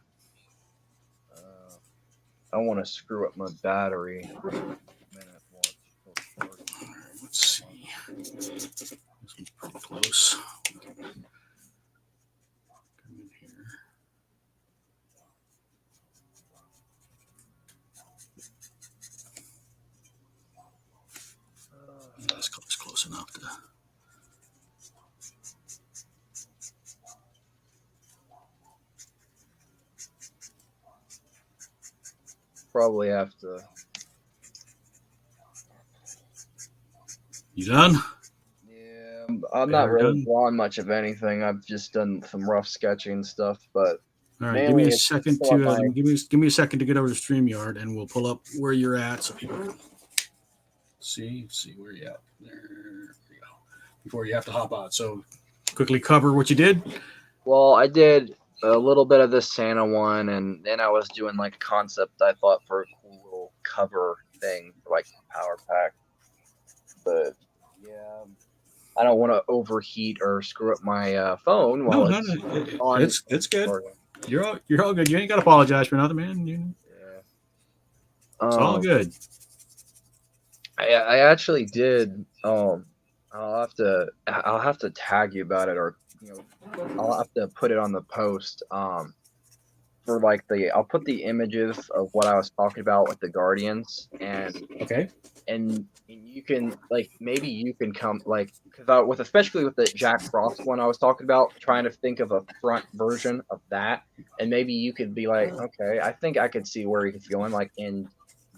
I want to screw up my battery. Let's see. This one's pretty close. Come in here. This color's close enough to. Probably have to. You done? Yeah, I'm not really drawing much of anything. I've just done some rough sketching stuff, but all right. Give me a second to give me a second to get over to StreamYard, and we'll pull up where you're at so people can see where you're at. There we go. Before you have to hop out. So quickly cover what you did. Well, I did a little bit of the Santa one, and then I was doing like a concept I thought for a cool little cover thing for like Power Pack. But yeah, I don't want to overheat or screw up my phone while it's on. It's good. You're all good. You ain't got to apologize for nothing, man. Yeah. It's all good. I actually did. I'll have to tag you about it, or you know, I'll have to put it on the post. For like I'll put the images of what I was talking about with the Guardians, and okay, and you can like maybe you can come like because especially with the Jack Frost one I was talking about, trying to think of a front version of that, and maybe you could be like, okay, I think I could see where he's going, like, and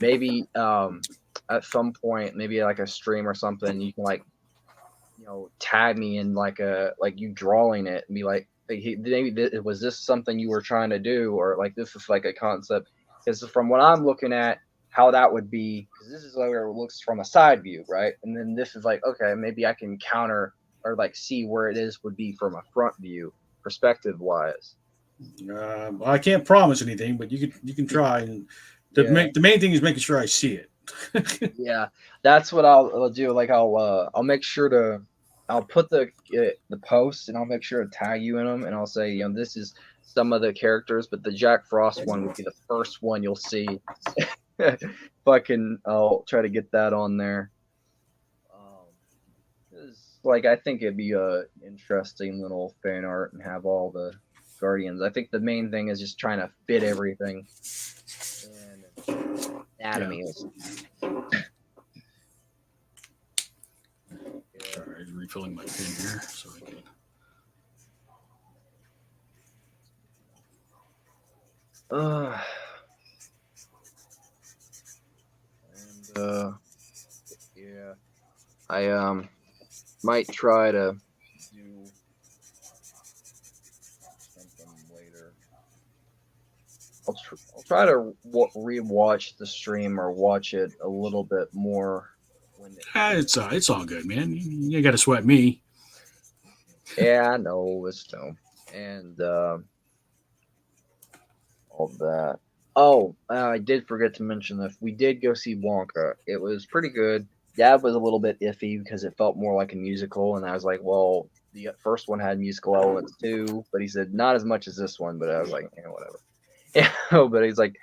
maybe at some point, maybe like a stream or something, you can like, you know, tag me in like you drawing it and be like, maybe was this something you were trying to do, or like this is like a concept, because from what I'm looking at, how that would be, because this is like where it looks from a side view, right? And then this is like, okay, maybe I can counter or like see where it is would be from a front view perspective wise. I can't promise anything, but you can try, and the main thing is making sure I see it. Yeah, that's what I'll do. Like I'll make sure to, I'll put the posts, and I'll make sure to tag you in them, and I'll say, you know, this is some of the characters, but the Jack Frost one would be the first one you'll see. I'll try to get that on there. Like I think it'd be a interesting little fan art and have all the Guardians. I think the main thing is just trying to fit everything. anatomy is. Sorry, refilling my pen here so I can. Yeah, I might try to do something later. I'll try to rewatch the stream or watch it a little bit more when It's all good, man. You got to sweat me. Yeah, I know it's no, and all that. Oh, I did forget to mention that we did go see Wonka. It was pretty good. Dad was a little bit iffy because it felt more like a musical, and I was like, well, the first one had musical elements too, but he said not as much as this one. But I was like, whatever. Yeah, but he's like,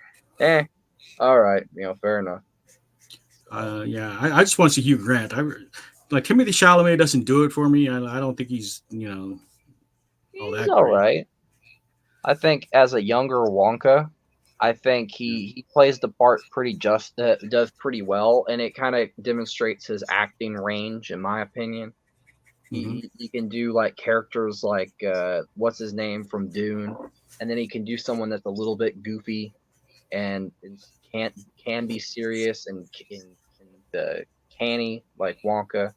all right, fair enough. Yeah, I just want to see Hugh Grant. Like Timothée Chalamet doesn't do it for me. I don't think he's all that He's all great. right. I think as a younger Wonka, I think he plays the part does pretty well, and it kind of demonstrates his acting range, in my opinion. He can do like characters like what's his name from Dune, and then he can do someone that's a little bit goofy and can be serious and canny like Wonka.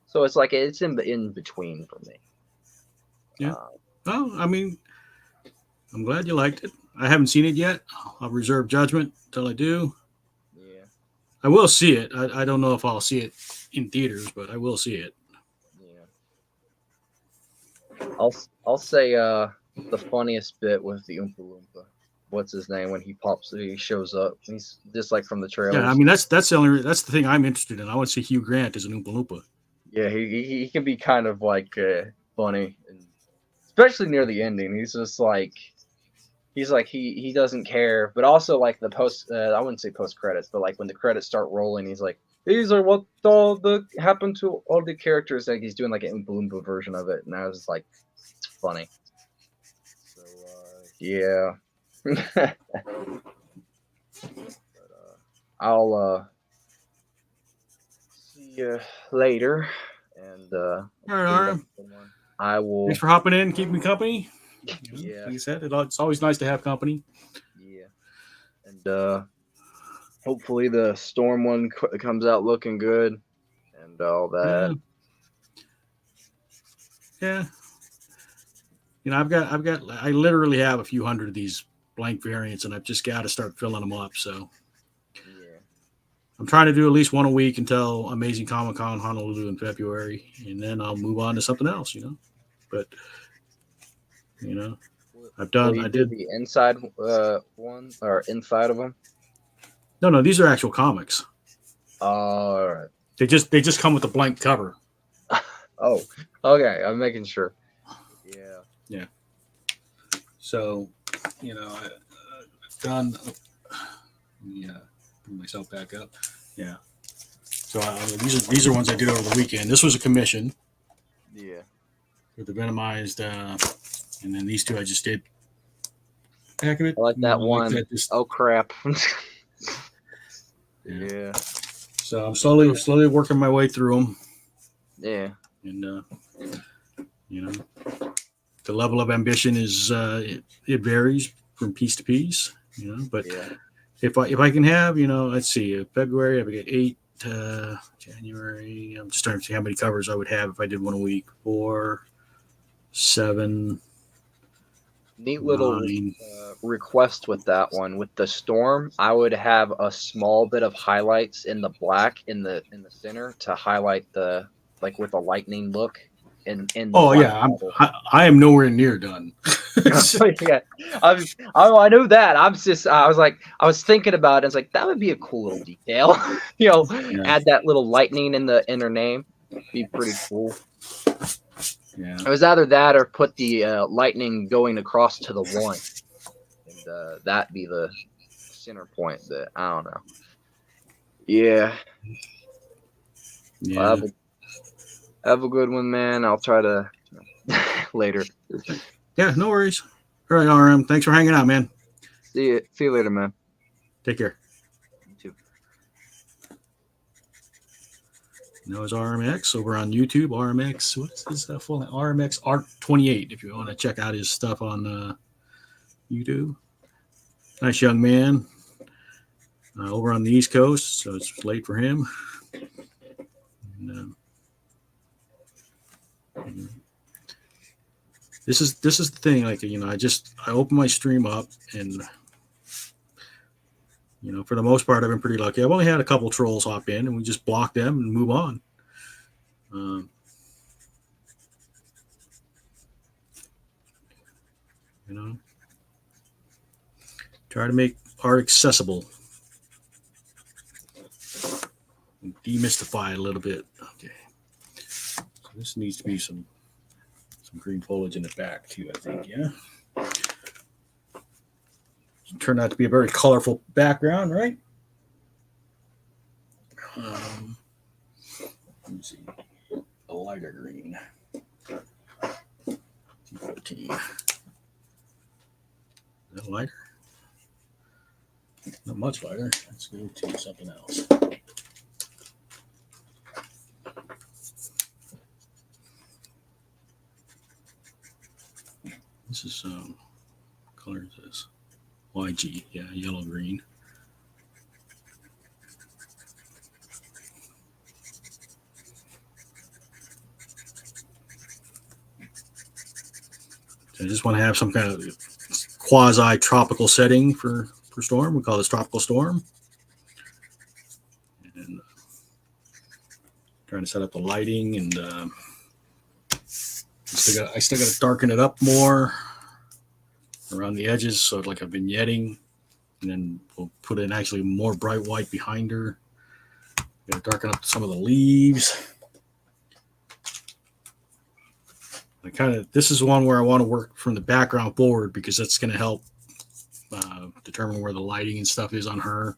So it's like it's in between for me. Yeah. Well, I mean, I'm glad you liked it. I haven't seen it yet. I'll reserve judgment until I do. Yeah. I will see it. I don't know if I'll see it in theaters, but I will see it. Yeah. I'll say the funniest bit was the Oompa Loompa. What's his name when he shows up? He's just like from the trailers. Yeah, I mean that's the thing I'm interested in. I want to see Hugh Grant as an Oompa Loompa. Yeah, he can be kind of like funny, and especially near the ending. He's just like he doesn't care, but also like the post. I wouldn't say post credits, but like when the credits start rolling, he's like, "These are what all the happened to all the characters." Like he's doing like an Oompa Loompa version of it, and I was just like, it's funny. So yeah. But, I'll see you later, and All right. I will. Thanks for hopping in, keeping me company. Yeah, like I said, it's always nice to have company. Yeah, and hopefully the Storm one comes out looking good, and all that. Yeah. I literally have a few hundred of these blank variants, and I've just got to start filling them up. So, yeah, I'm trying to do at least one a week until Amazing Comic Con Honolulu in February, and then I'll move on to something else. But I did the inside one or inside of them. No, these are actual comics. All right. They just come with a blank cover. Oh, okay. I'm making sure. Yeah. Yeah. So, I've done. Yeah, put myself back up. Yeah. So these are ones I did over the weekend. This was a commission. Yeah. For the Venomized, and then these two I just did. Heck of it. I like that one. Like that oh crap. Yeah. So I'm slowly working my way through them. Yeah. And the level of ambition is it varies from piece to piece. But if I can have let's see, February I would get 8. January I'm just trying to see how many covers I would have if I did one a week. 4, 7. Neat little request with that one. With the Storm, I would have a small bit of highlights in the black in the center to highlight the with a lightning look. I am nowhere near done. Yeah, I know that. I was thinking about it. It's like that would be a cool little detail. Add that little lightning in her name. Be pretty cool. Yeah. It was either that or put the lightning going across to the one, and that be the center point. That I don't know. Yeah. Yeah. Have a good one, man. I'll try to later. Yeah, no worries. All right, RM. Thanks for hanging out, man. See you later, man. Take care. You too. You know his RMX over on YouTube. RMX, what is his full name? RMX Art 28. If you want to check out his stuff on YouTube. Nice young man over on the East Coast, so it's late for him. And, this is the thing. Like, you know, I open my stream up, and you know, for the most part, I've been pretty lucky. I've only had a couple trolls hop in, and we just block them and move on. You know, try to make art accessible and demystify it a little bit. Okay, so this needs to be some green foliage in the back too, I think. Yeah, turned out to be a very colorful background, right? Let me see, a lighter green. 14. Is that lighter? Not much lighter. Let's go to something else. This is color is this? YG, yeah, yellow green. So I just want to have some kind of quasi tropical setting for Storm. We call this Tropical Storm. And trying to set up the lighting, and I still got to darken it up more around the edges, so like a vignetting, and then we'll put in actually more bright white behind her. Got to darken up some of the leaves. This is one where I want to work from the background forward, because that's going to help determine where the lighting and stuff is on her.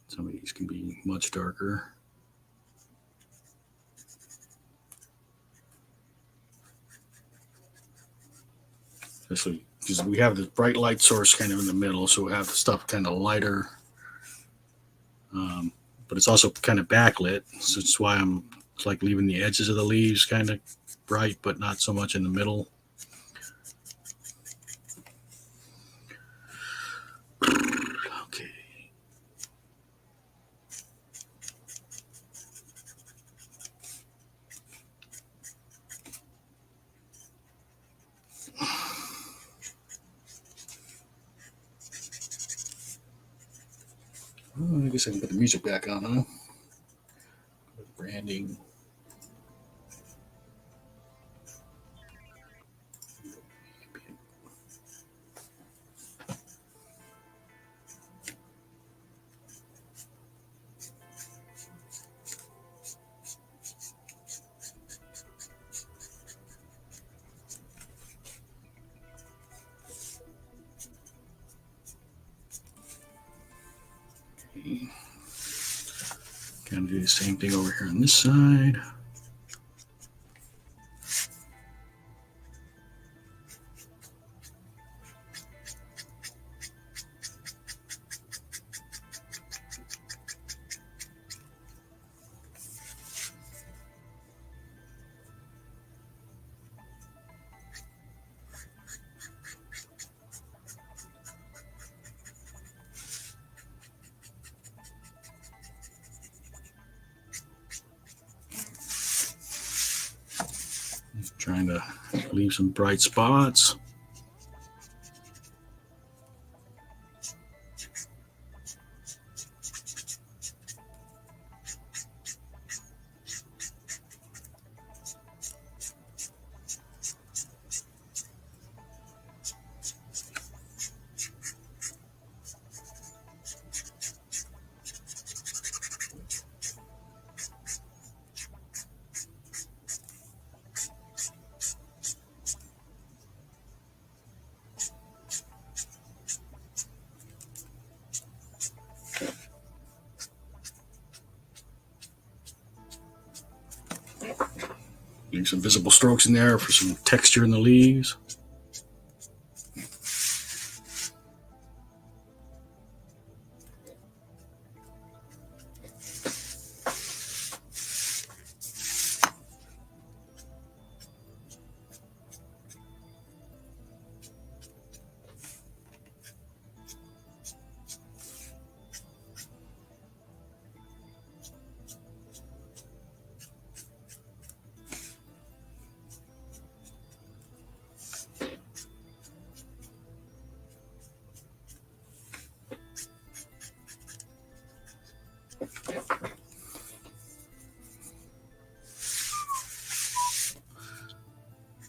Some of these can be much darker. Especially because we have the bright light source kind of in the middle, so we have the stuff kind of lighter. But it's also kind of backlit, so that's why I'm like leaving the edges of the leaves kind of bright, but not so much in the middle. Okay. I guess I can put the music back on, huh? Branding. Okay. Kind of do the same thing over here on this side. Trying to leave some bright spots. Getting some visible strokes in there for some texture in the leaves.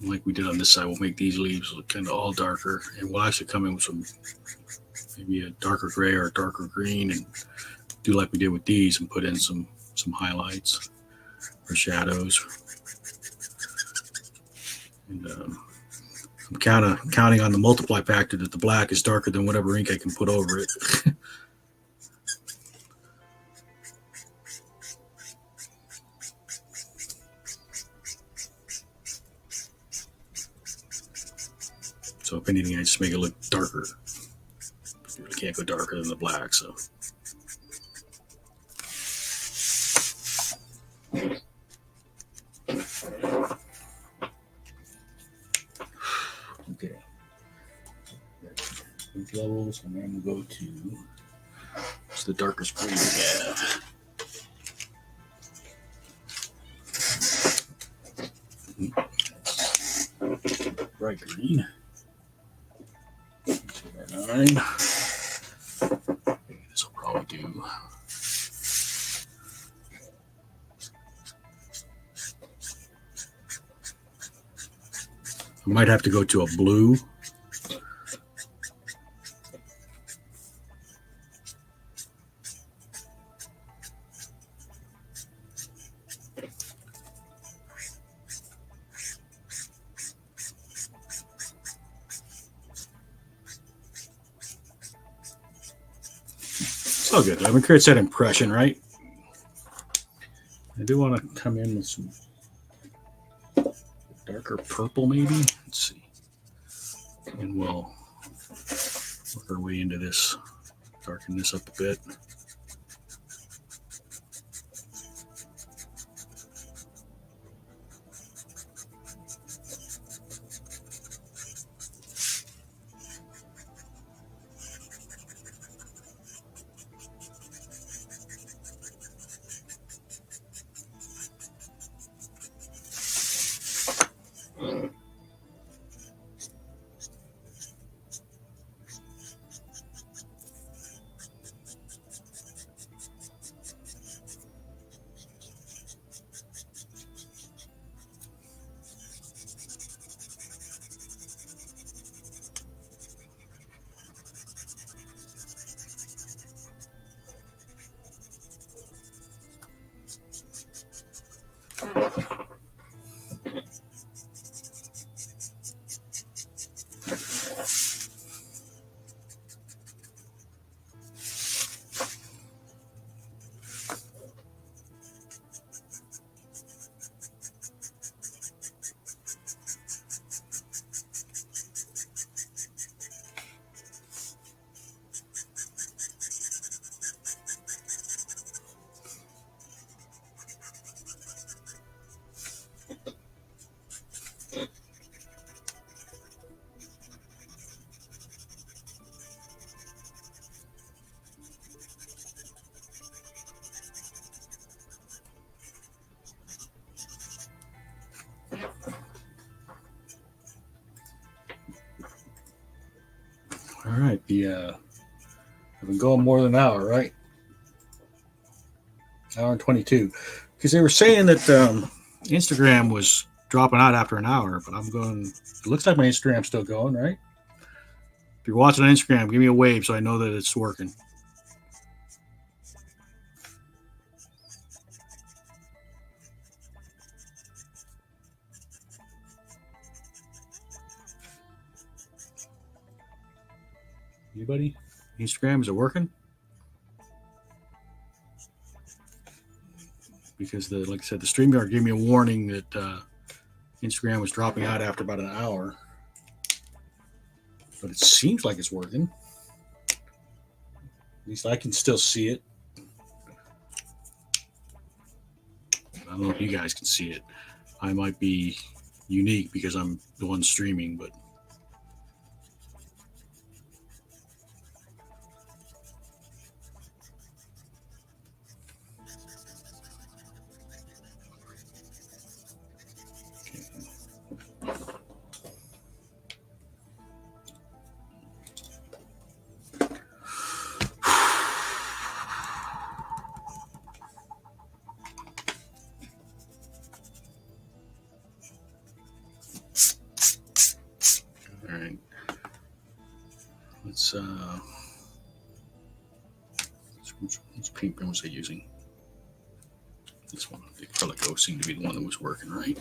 Like we did on this side, we'll make these leaves look kind of all darker, and we'll actually come in with some, maybe a darker gray or a darker green, and do like we did with these and put in some highlights or shadows. And I'm counting on the multiply factor that the black is darker than whatever ink I can put over it. So if anything, I just make it look darker. You really can't go darker than the black, so. Okay. Ink levels, and then we'll go to what's the darkest green we have. Bright green. 9. This will probably do. I might have to go to a blue. Oh, good. I mean, it creates that impression, right? I do want to come in with some darker purple, maybe. Let's see. And we'll work our way into this, darken this up a bit. All right, I've been going more than an hour, right? Hour and 22. Because they were saying that Instagram was dropping out after an hour, but I'm going, it looks like my Instagram's still going, right? If you're watching on Instagram, give me a wave so I know that it's working. Anybody? Instagram, is it working? Because like I said, the StreamYard gave me a warning that Instagram was dropping out after about an hour. But it seems like it's working. At least I can still see it. I don't know if you guys can see it. I might be unique because I'm the one streaming, but all right. Which paint pen was I using? This one. The Acrylic seemed to be the one that was working right.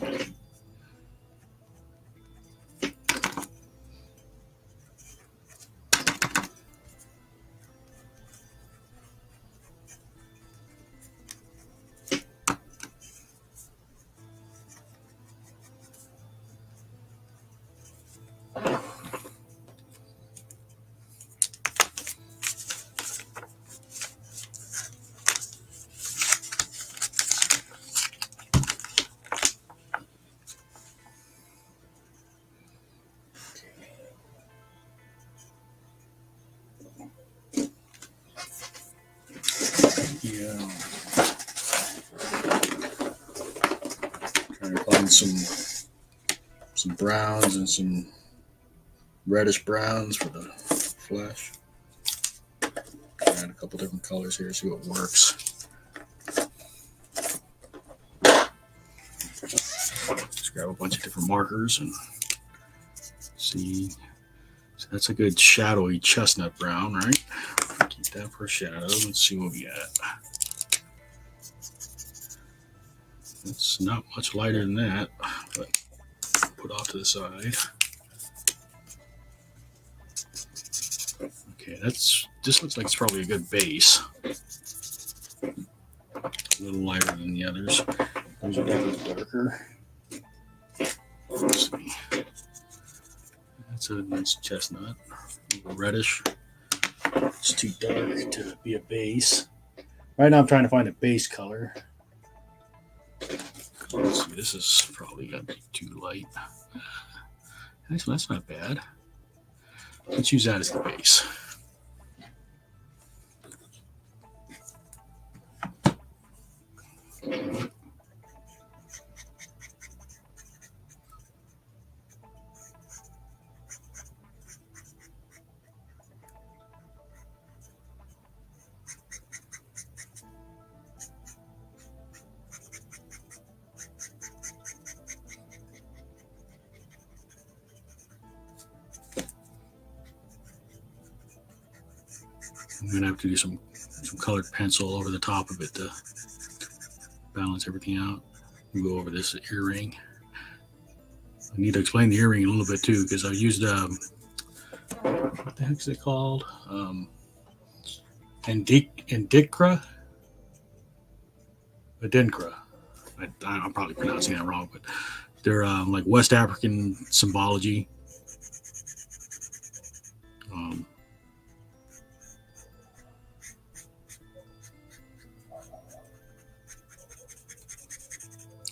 Yeah. Trying to find some browns and some reddish browns for the flesh. Add a couple different colors here, see what works. Just grab a bunch of different markers and see. So that's a good shadowy chestnut brown, right? Keep that for a shadow. Let's see what we got. It's not much lighter than that, but put off to the side. Okay, this looks like it's probably a good base. A little lighter than the others. Those are definitely darker. Let's see. That's a nice chestnut. A little reddish. It's too dark to be a base. Right now I'm trying to find a base color. Let's see, this is probably going to be too light. Actually, that's not bad. Let's use that as the base. I'm going to have to do some colored pencil over the top of it to balance everything out. We'll go over this earring. I need to explain the earring a little bit too, because I used what the heck is it called? Adinkra. I'm probably pronouncing that wrong, but they're like West African symbology.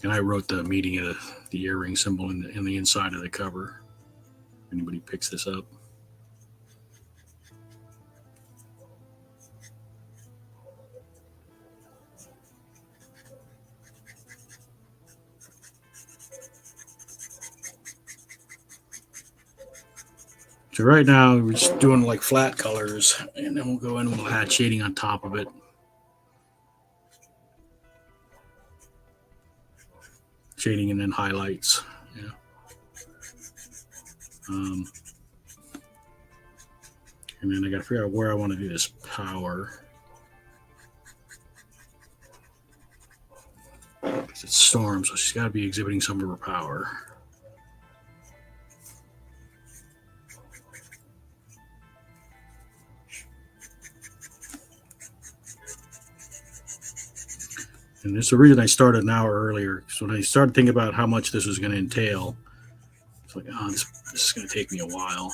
And I wrote the meaning of the earring symbol in the inside of the cover. If anybody picks this up. So right now we're just doing like flat colors, and then we'll go in and we'll add shading on top of it. Shading and then highlights. Yeah. And then I got to figure out where I want to do this power. Because it's Storm, so she's got to be exhibiting some of her power. And this is the reason I started an hour earlier. So when I started thinking about how much this was going to entail, it's like, oh, this is going to take me a while.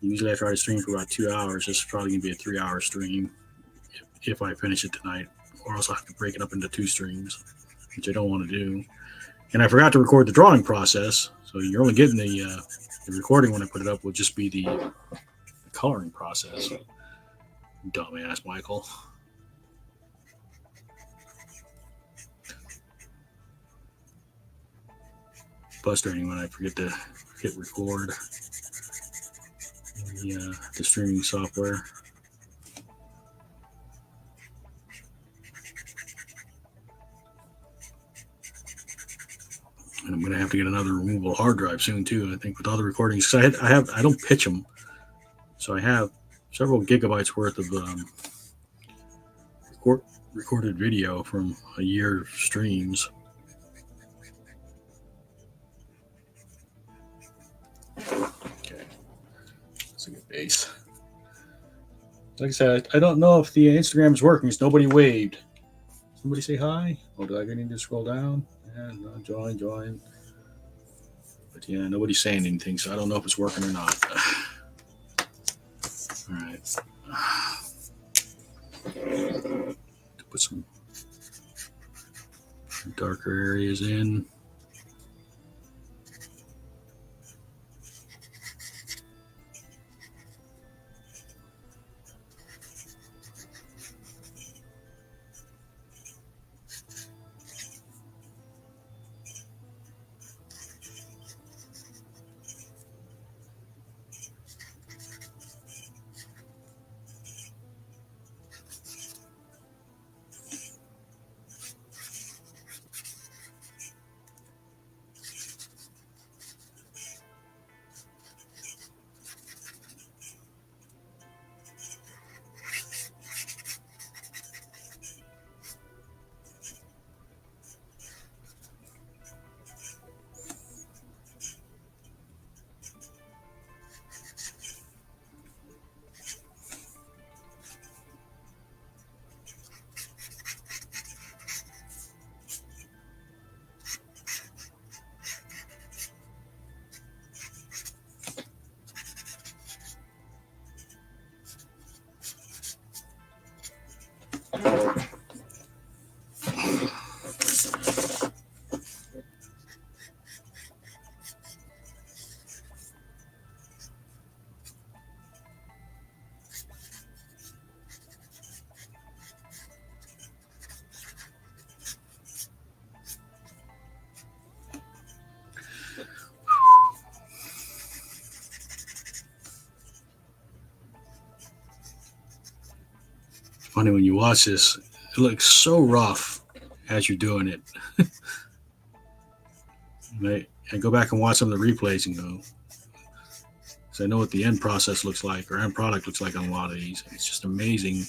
Usually I try to stream for about 2 hours. This is probably going to be a 3-hour stream if I finish it tonight, or else I'll have to break it up into 2 streams, which I don't want to do. And I forgot to record the drawing process, so you're only getting the recording when I put it up will just be the coloring process. Dumbass, Michael. Frustrating when I forget to hit record the streaming software. And I'm going to have to get another removable hard drive soon too. I think with all the recordings, because I don't pitch them, so I have several gigabytes worth of recorded video from a year of streams. Okay, that's a good base. Like I said, I don't know if the Instagram is working. Because nobody waved. Somebody say hi. Oh, do I need to scroll down? Yeah, no, join. But yeah, nobody's saying anything, so I don't know if it's working or not. All right. Put some darker areas in. Funny when you watch this, it looks so rough as you're doing it. I go back and watch some of the replays and go, because I know what the end process looks like, or end product looks like on a lot of these. It's just amazing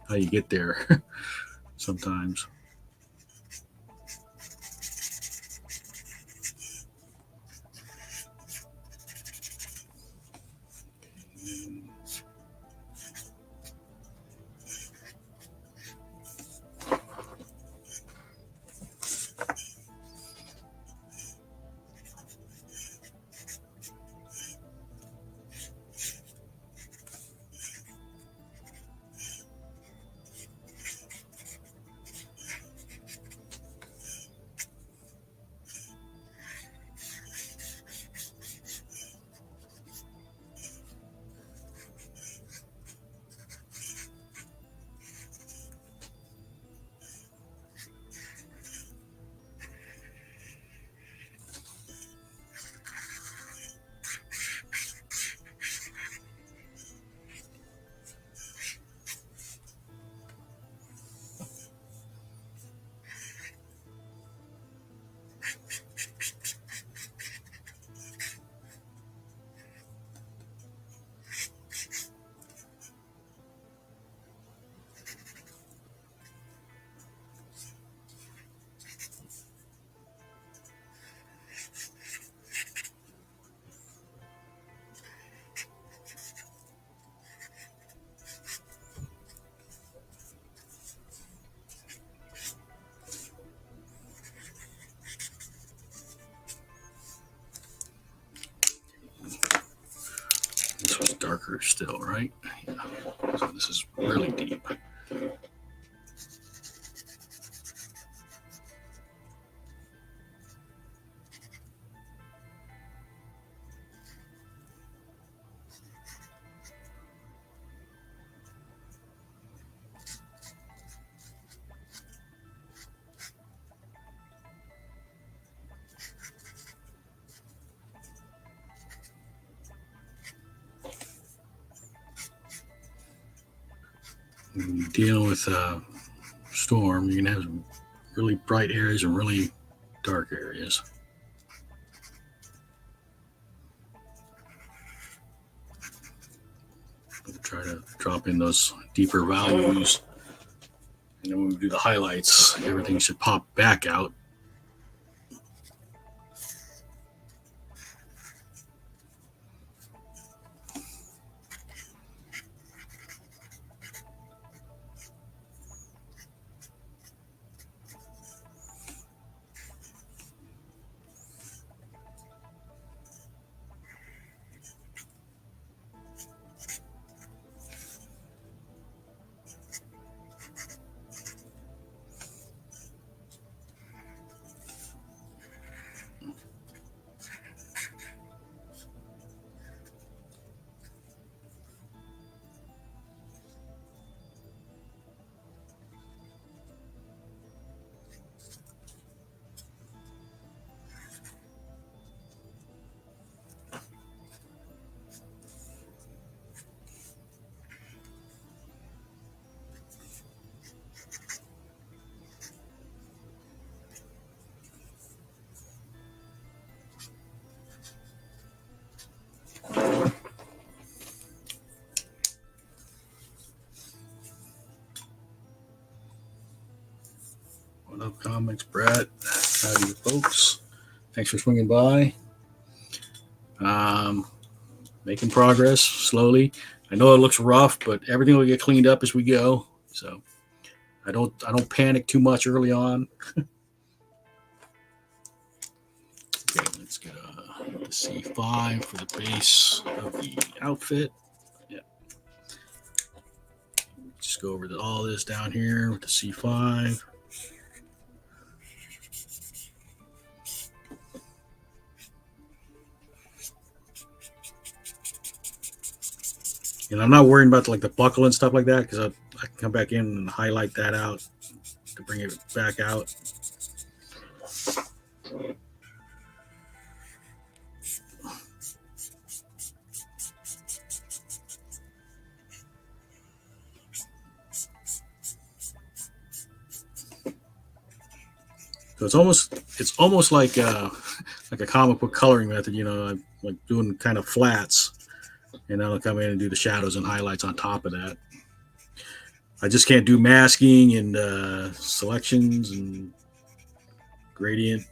how you get there sometimes. darker still, right? Yeah. So this is really deep. When you're dealing with Storm, you can have some really bright areas and really dark areas. We'll try to drop in those deeper values. And then when we do the highlights, everything should pop back out. What up, comics, Brett? Howdy, folks. Thanks for swinging by. Making progress slowly. I know it looks rough, but everything will get cleaned up as we go. So I don't panic too much early on. Okay, let's get the C5 for the base of the outfit. Yeah. Just go over all this down here with the C5. And I'm not worrying about like the buckle and stuff like that because I can come back in and highlight that out to bring it back out. So it's almost like a comic book coloring method, you know, I'm like doing kind of flats, and then I'll come in and do the shadows and highlights on top of that. I just can't do masking and selections and gradient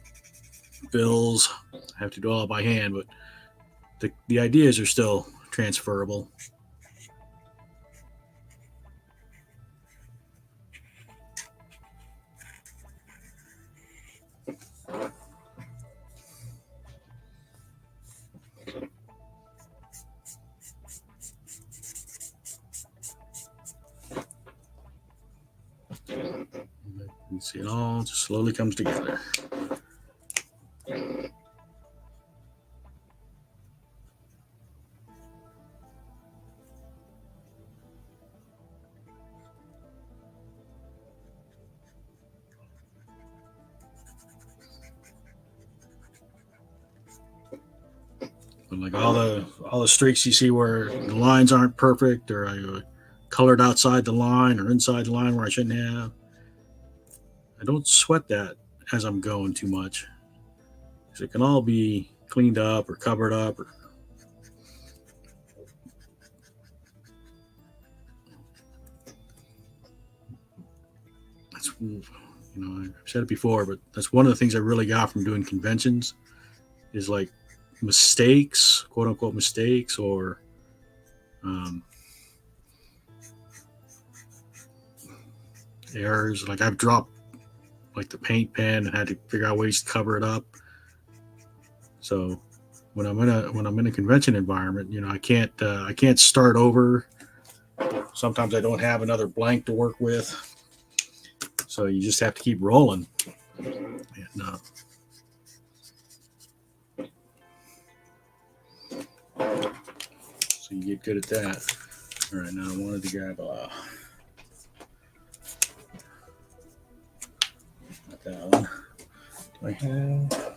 fills. I have to do all by hand, but the ideas are still transferable. You see it all just slowly comes together. But like all the streaks you see where the lines aren't perfect, or I colored outside the line or inside the line where I shouldn't have, I don't sweat that as I'm going too much. So it can all be cleaned up or covered up. That's, you know, I've said it before, but that's one of the things I really got from doing conventions is like mistakes, quote unquote mistakes, or errors. Like I've dropped like the paint pen and had to figure out ways to cover it up. So when I'm in a convention environment, I can't start over. Sometimes I don't have another blank to work with, so you just have to keep rolling. And, so you get good at that. All right, now I wanted to grab not that one. Do I have?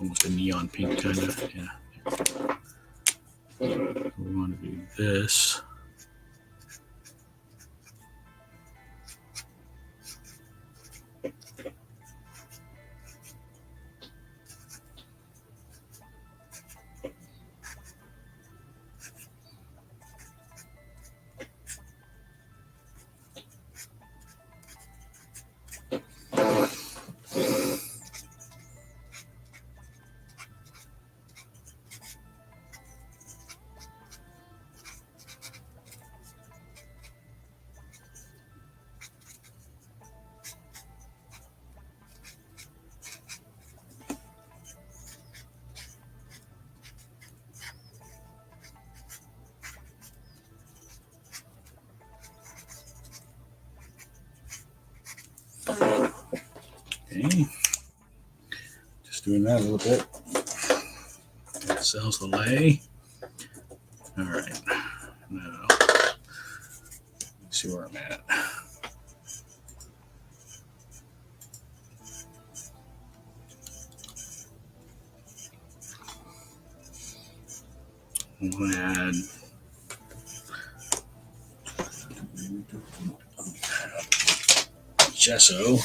Almost a neon pink kind of. Yeah. We want to do this. Okay. Just doing that a little bit. Cells the lay. All right. Now, let's see where I'm at. We'll add gesso.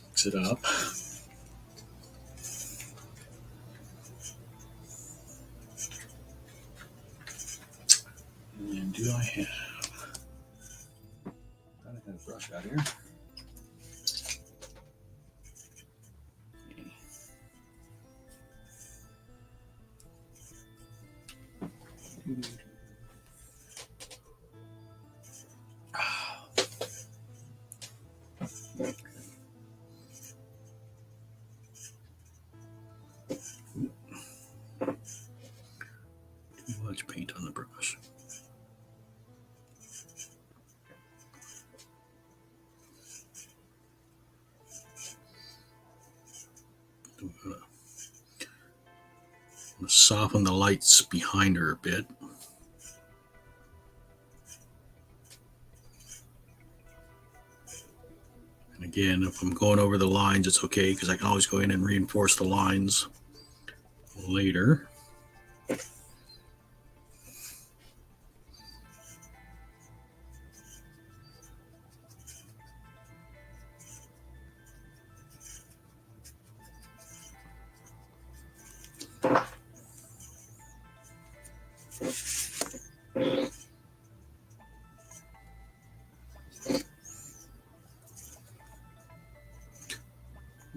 Mix it up. And do I have? I have a brush out here. Too much paint on the brush. I'm gonna soften the lights behind her a bit. And again, if I'm going over the lines, it's okay because I can always go in and reinforce the lines later.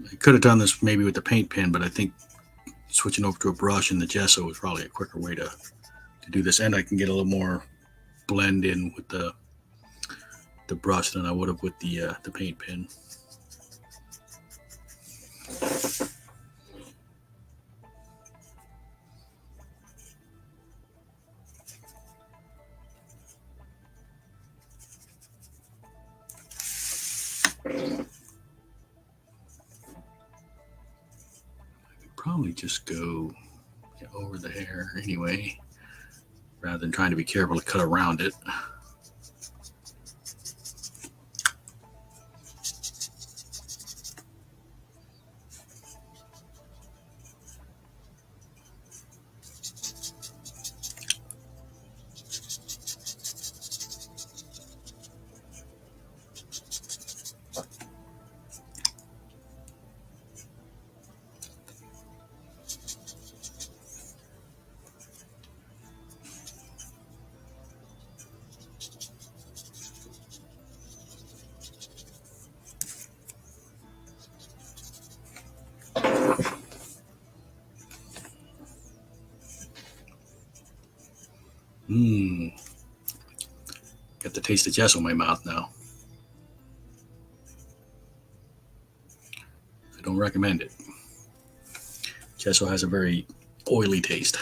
I could have done this maybe with the paint pen, but I think switching over to a brush and the gesso is probably a quicker way to do this. And I can get a little more blend in with the brush than I would have with the paint pen. Probably just go over the hair anyway, rather than trying to be careful to cut around it. Got the taste of gesso in my mouth now. I don't recommend it. Gesso has a very oily taste.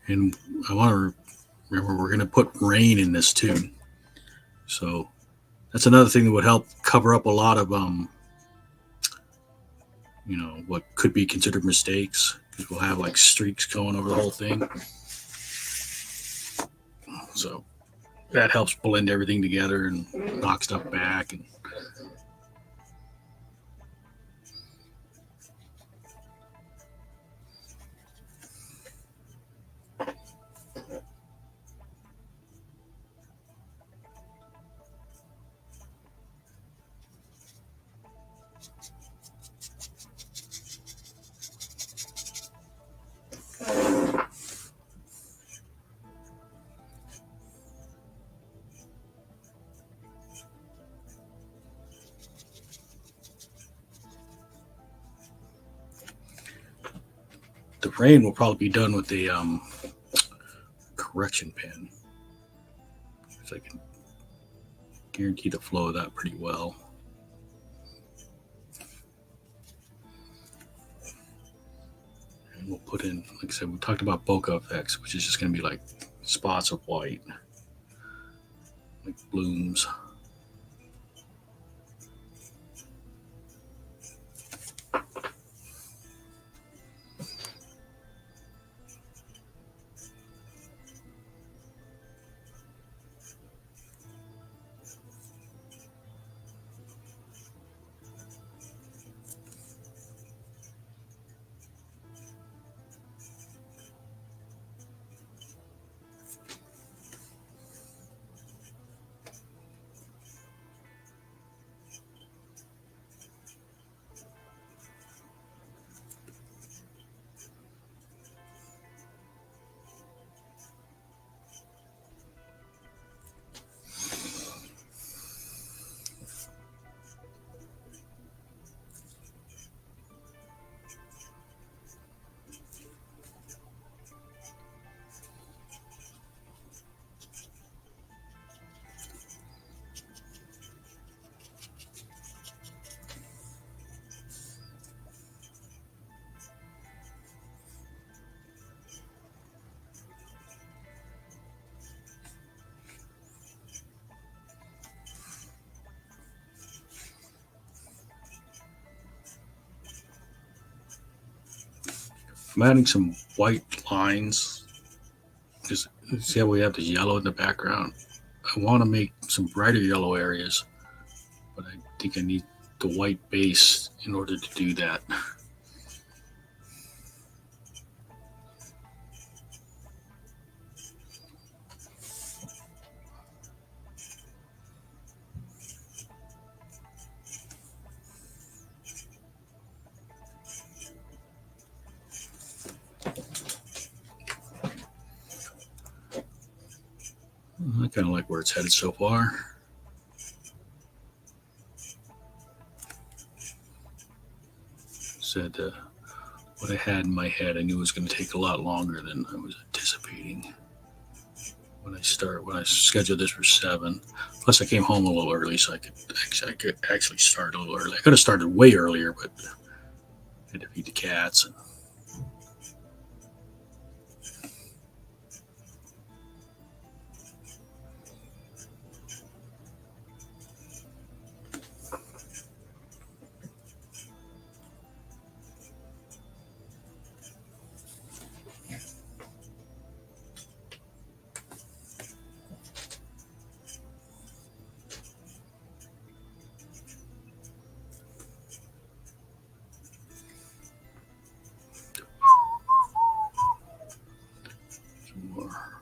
And I want to remember we're going to put rain in this too. So that's another thing that would help cover up a lot of, what could be considered mistakes, because we'll have like streaks going over the whole thing. So that helps blend everything together and knock stuff back. And the rain will probably be done with the correction pen, so I can guarantee the flow of that pretty well. And we'll put in, like I said, we talked about bokeh effects, which is just going to be like spots of white, like blooms. I'm adding some white lines. Just see how we have the yellow in the background. I want to make some brighter yellow areas, but I think I need the white base in order to do that. I kind of like where it's headed so far. Said what I had in my head, I knew it was going to take a lot longer than I was anticipating when I scheduled this for 7. Plus, I came home a little early, so I could I could actually start a little early. I could have started way earlier, but I had to feed the cats. And some more.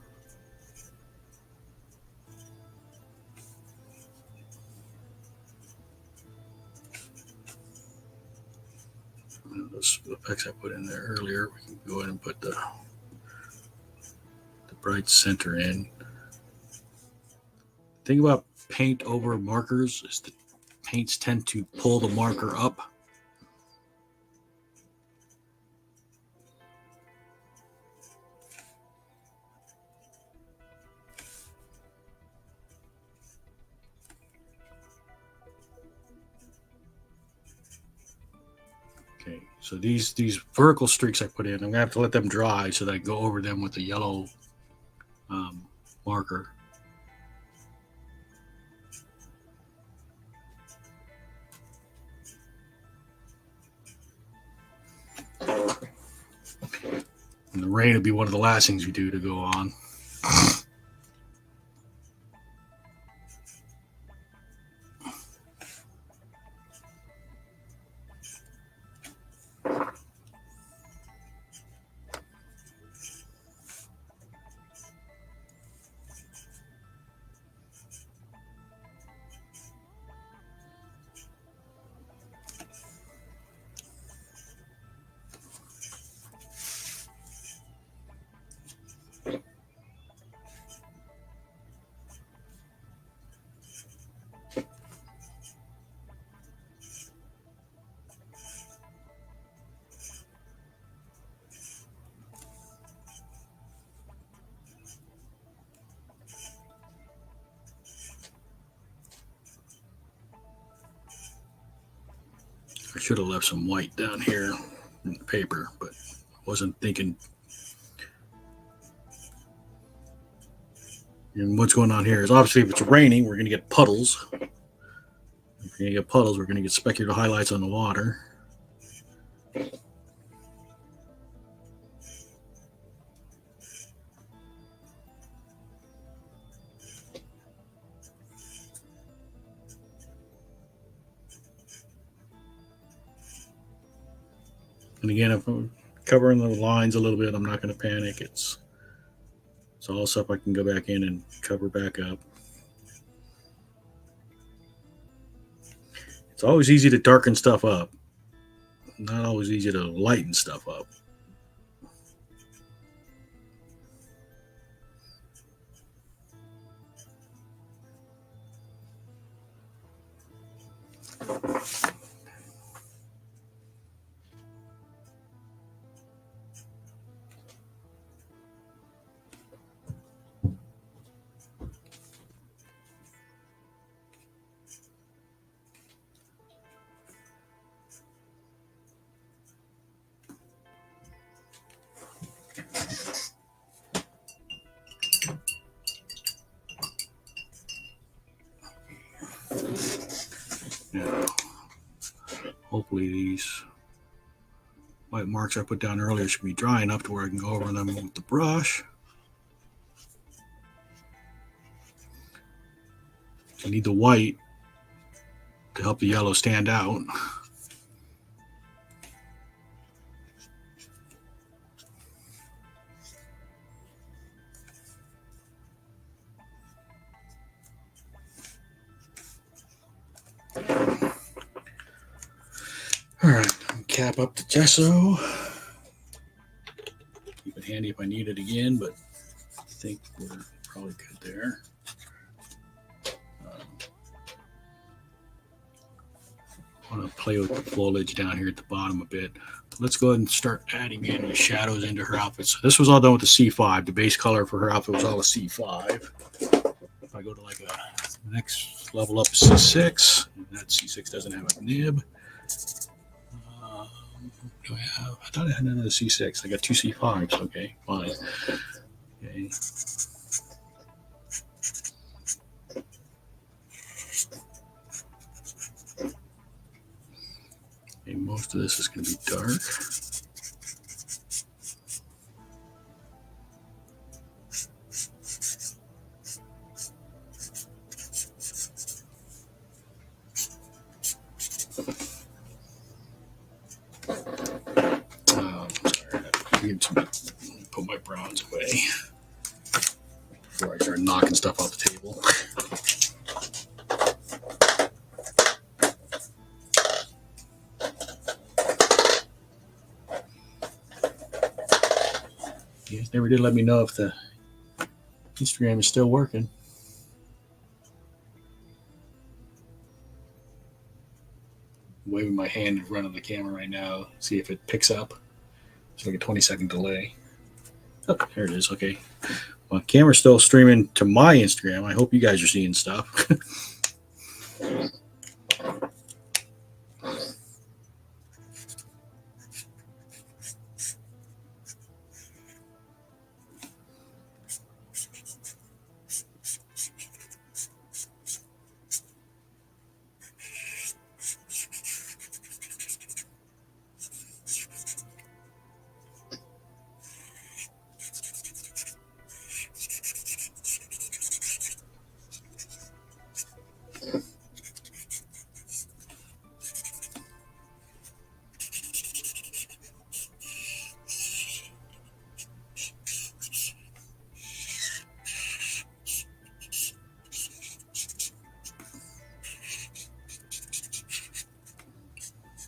Those effects I put in there earlier, we can go ahead and put the bright center in. The thing about paint over markers is the paints tend to pull the marker up. Okay, so these vertical streaks I put in, I'm gonna have to let them dry so that I go over them with the yellow marker. And the rain would be one of the last things we do to go on. I should have left some white down here in the paper, but I wasn't thinking. And what's going on here is obviously if it's raining, we're going to get puddles. If we're going to get puddles, we're going to get specular highlights on the water. And again, if I'm covering the lines a little bit, I'm not going to panic. It's all stuff I can go back in and cover back up. It's always easy to darken stuff up. Not always easy to lighten stuff up. Now, hopefully these white marks I put down earlier should be dry enough to where I can go over them with the brush. I need the white to help the yellow stand out. All right, cap up the gesso. Keep it handy if I need it again, but I think we're probably good there. I want to play with the foliage down here at the bottom a bit. Let's go ahead and start adding in the shadows into her outfit. So this was all done with the C5. The base color for her outfit was all a C5. If I go to like a next level up, C6, and That C6 doesn't have a nib. Do I have? I thought I had another C6. I got two C5s. Okay, fine. Okay. Okay, most of this is going to be dark. Put my browns away before I start knocking stuff off the table. You guys never did let me know if the Instagram is still working. I'm waving my hand in front of the camera right now. See if it picks up. It's like a 20-second delay. Oh, there it is. Okay. Well, camera's still streaming to my Instagram. I hope you guys are seeing stuff.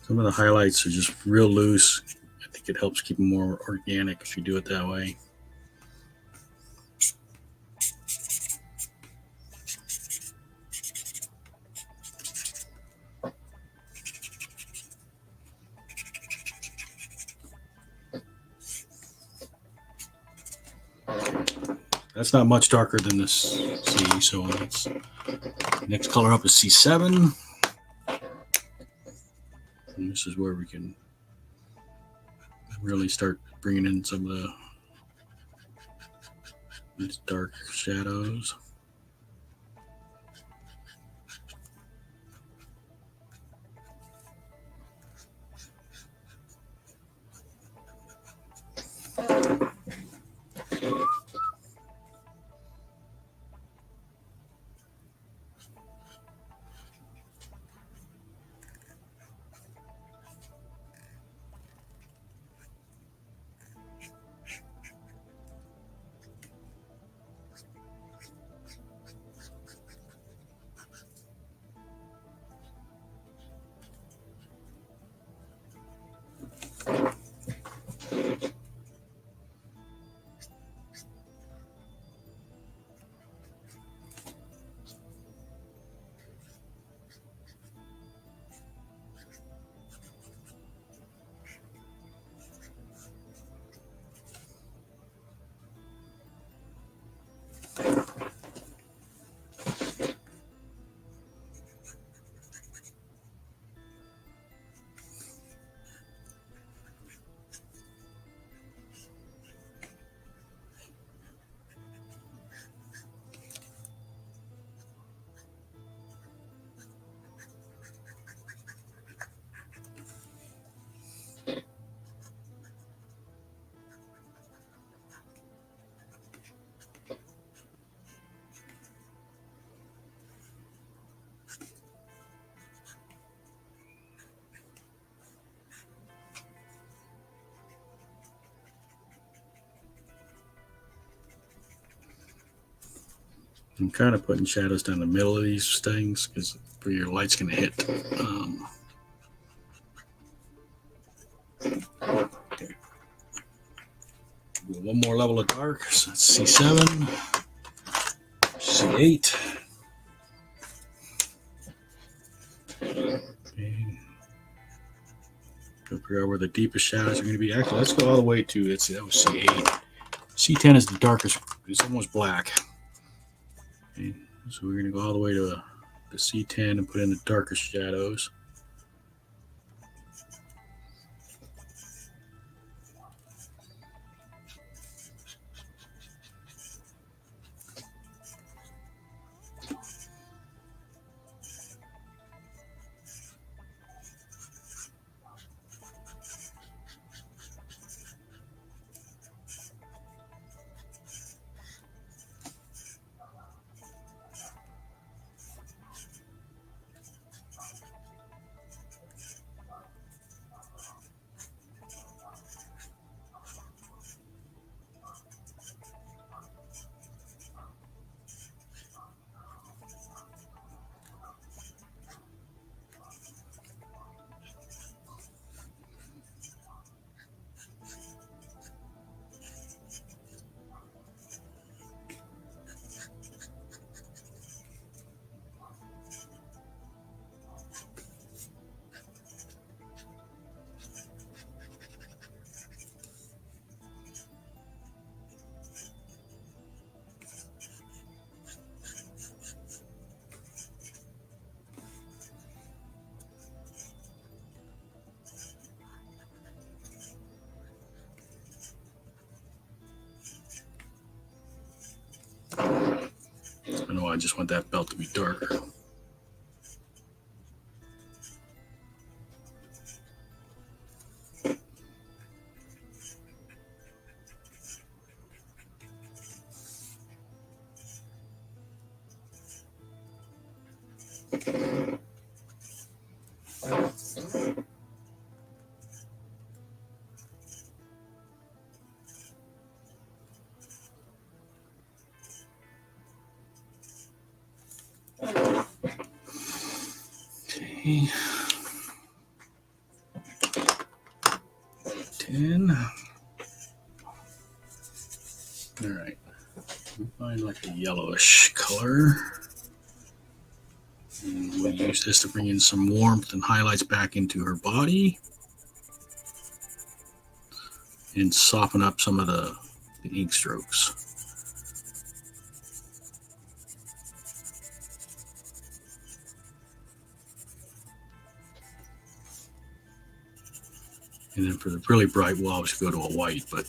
Some of the highlights are just real loose. I think it helps keep them more organic if you do it that way. That's not much darker than this C, so that's next color up is C7. And this is where we can really start bringing in some of these dark shadows. I'm kind of putting shadows down the middle of these things because where your light's going to hit. Okay. One more level of dark. So that's C7, C8. Okay. Go figure out where the deepest shadows are going to be. Actually, let's go all the way to that was C8. C10 is the darkest. It's almost black. Okay. So we're going to go all the way to the C10 and put in the darker shadows. I know I just want that belt to be darker. Okay. 10. All right. Find like a yellowish color. And we'll use this to bring in some warmth and highlights back into her body. And soften up some of the ink strokes. And then for the really bright, we'll obviously go to a white, but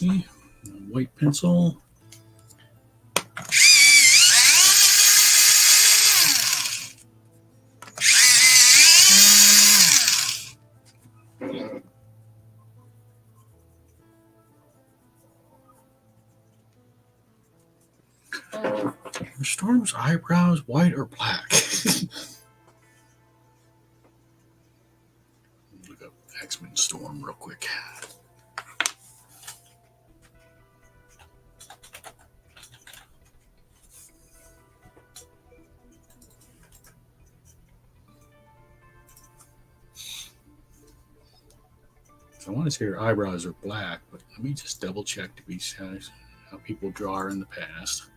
okay. White pencil. Are Storm's eyebrows white or black? Look up X-Men Storm real quick. I want to say her eyebrows are black, but let me just double check to be sure how people draw her in the past.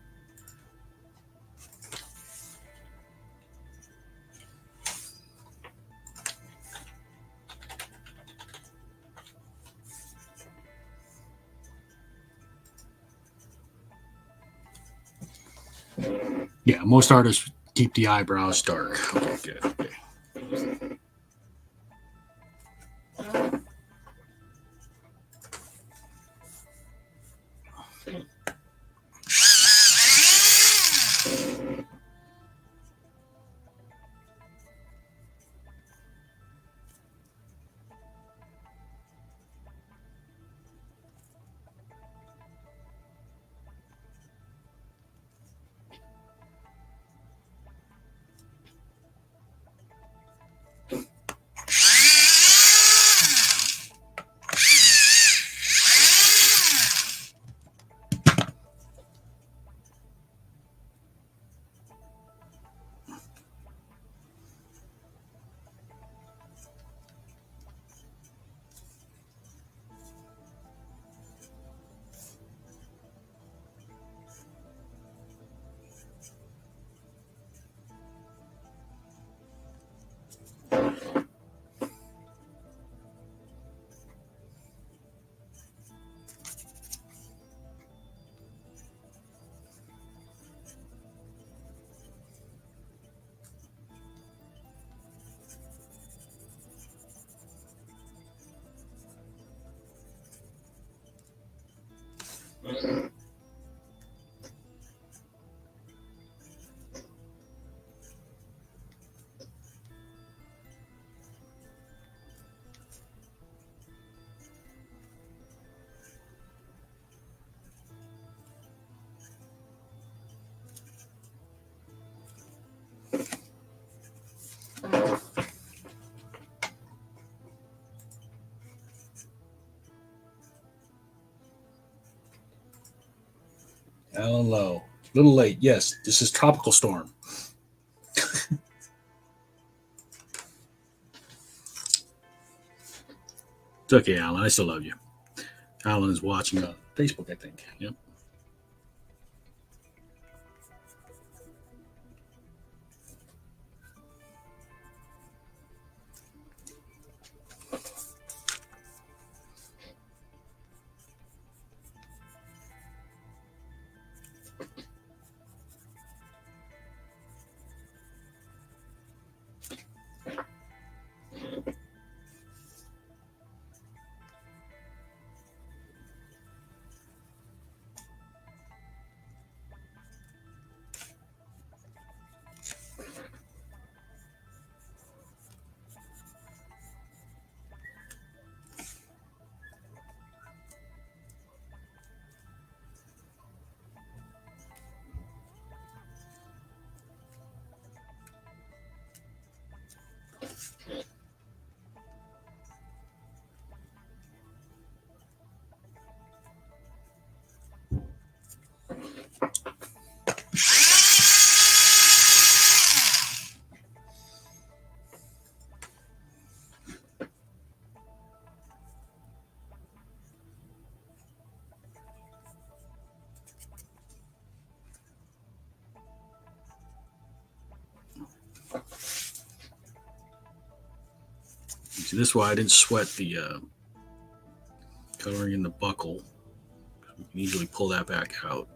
Yeah, most artists keep the eyebrows dark. Okay, good. Okay. Alan Lowe. A little late. Yes, this is Tropical Storm. It's okay, Alan. I still love you. Alan is watching on Facebook, I think. Yep. See, this is why I didn't sweat the coloring in the buckle. We can easily pull that back out.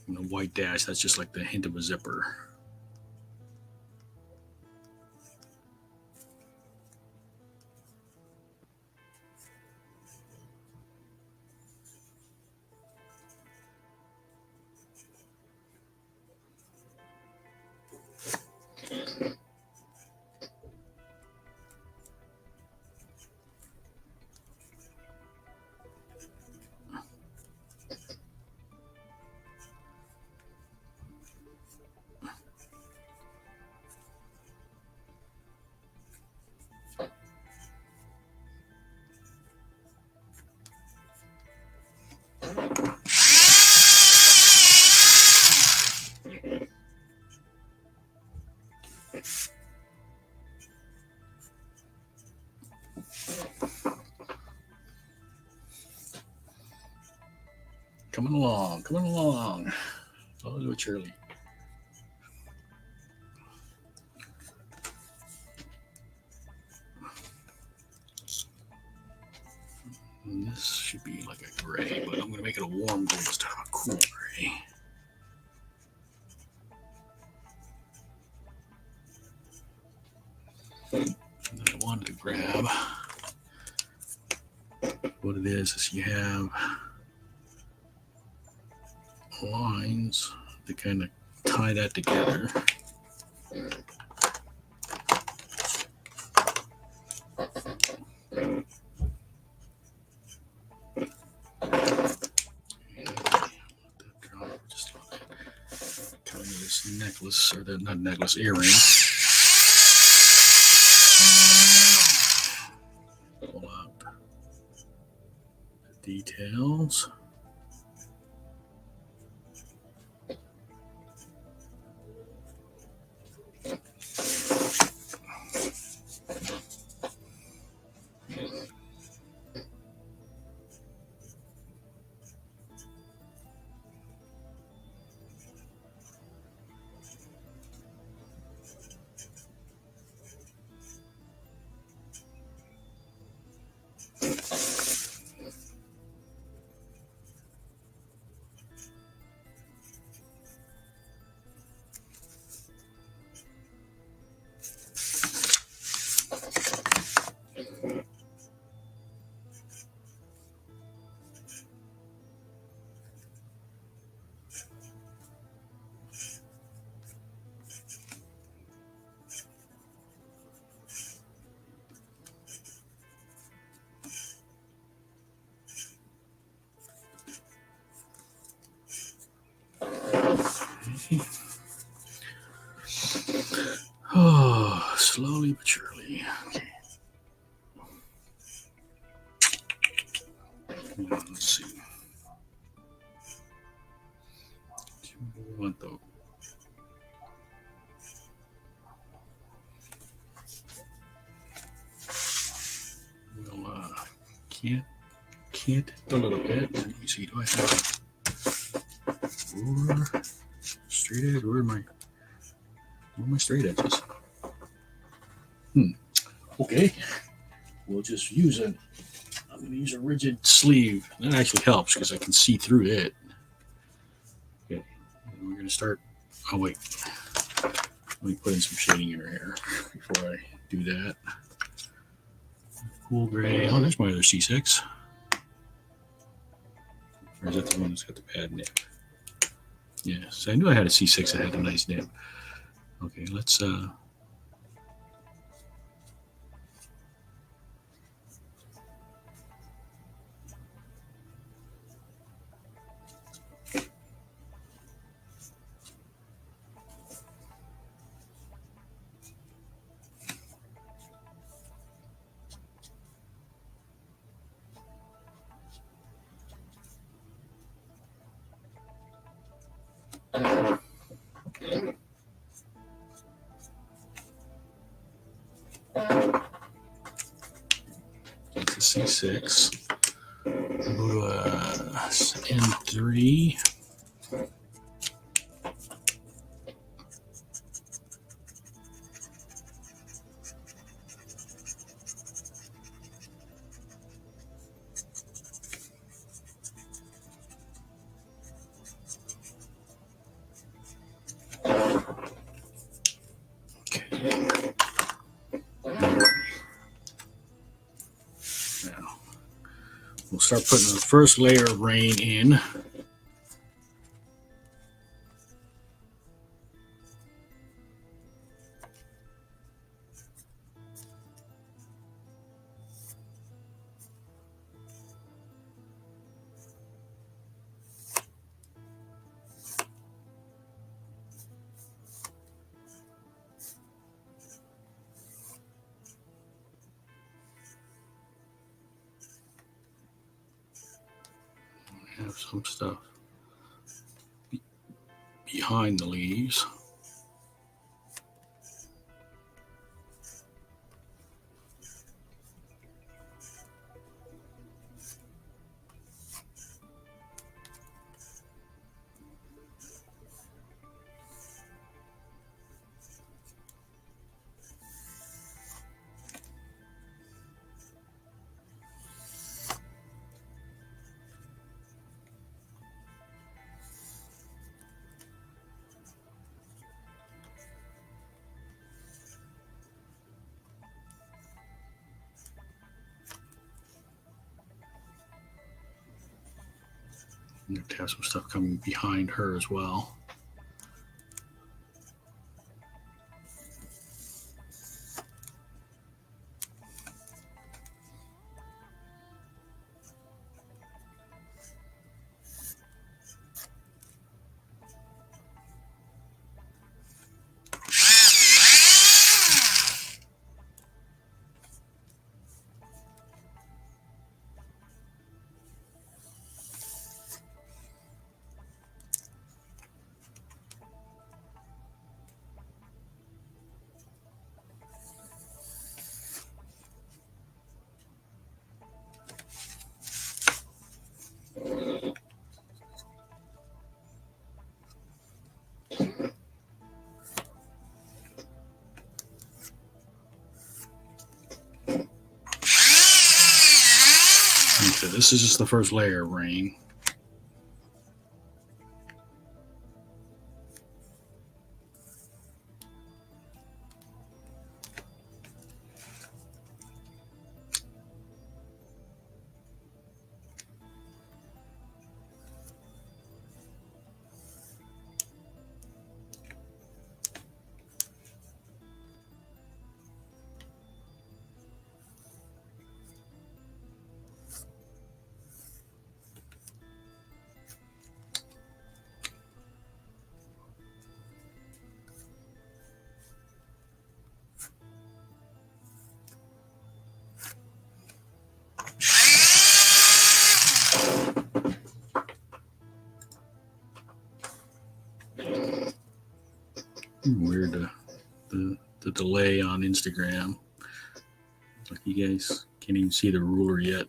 And the white dash, that's just like the hint of a zipper. Coming along, coming along. Slowly but surely. And this should be like a gray, but I'm going to make it a warm gray instead of a cool gray. And then I wanted to grab what it is you have lines to kind of tie that together. This necklace, or the not necklace, earring. Pull out the details. Oh, slowly but surely. Okay. Let's see. We want the we'll can't a little bit. Let me see. Do I have ruler, straight edge? Where are my straight edges? Okay. We'll just use I'm going to use a rigid sleeve. That actually helps because I can see through it. Okay. And we're going to start. Oh, wait. Let me put in some shading in her hair before I do that. Cool gray. Oh, there's my other C6. Or is that the one that's got the bad nib? Yes, I knew I had a C6 that had a nice nib. Okay, let's that's a C6. Go to a N3. We'll start putting the first layer of rain in. Have some stuff behind the leaves. You have to have some stuff coming behind her as well. Okay, this is just the first layer of rain. Weird the delay on Instagram. Like you guys can't even see the ruler yet.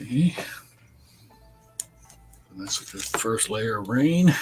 Okay. And that's just the first layer of rain.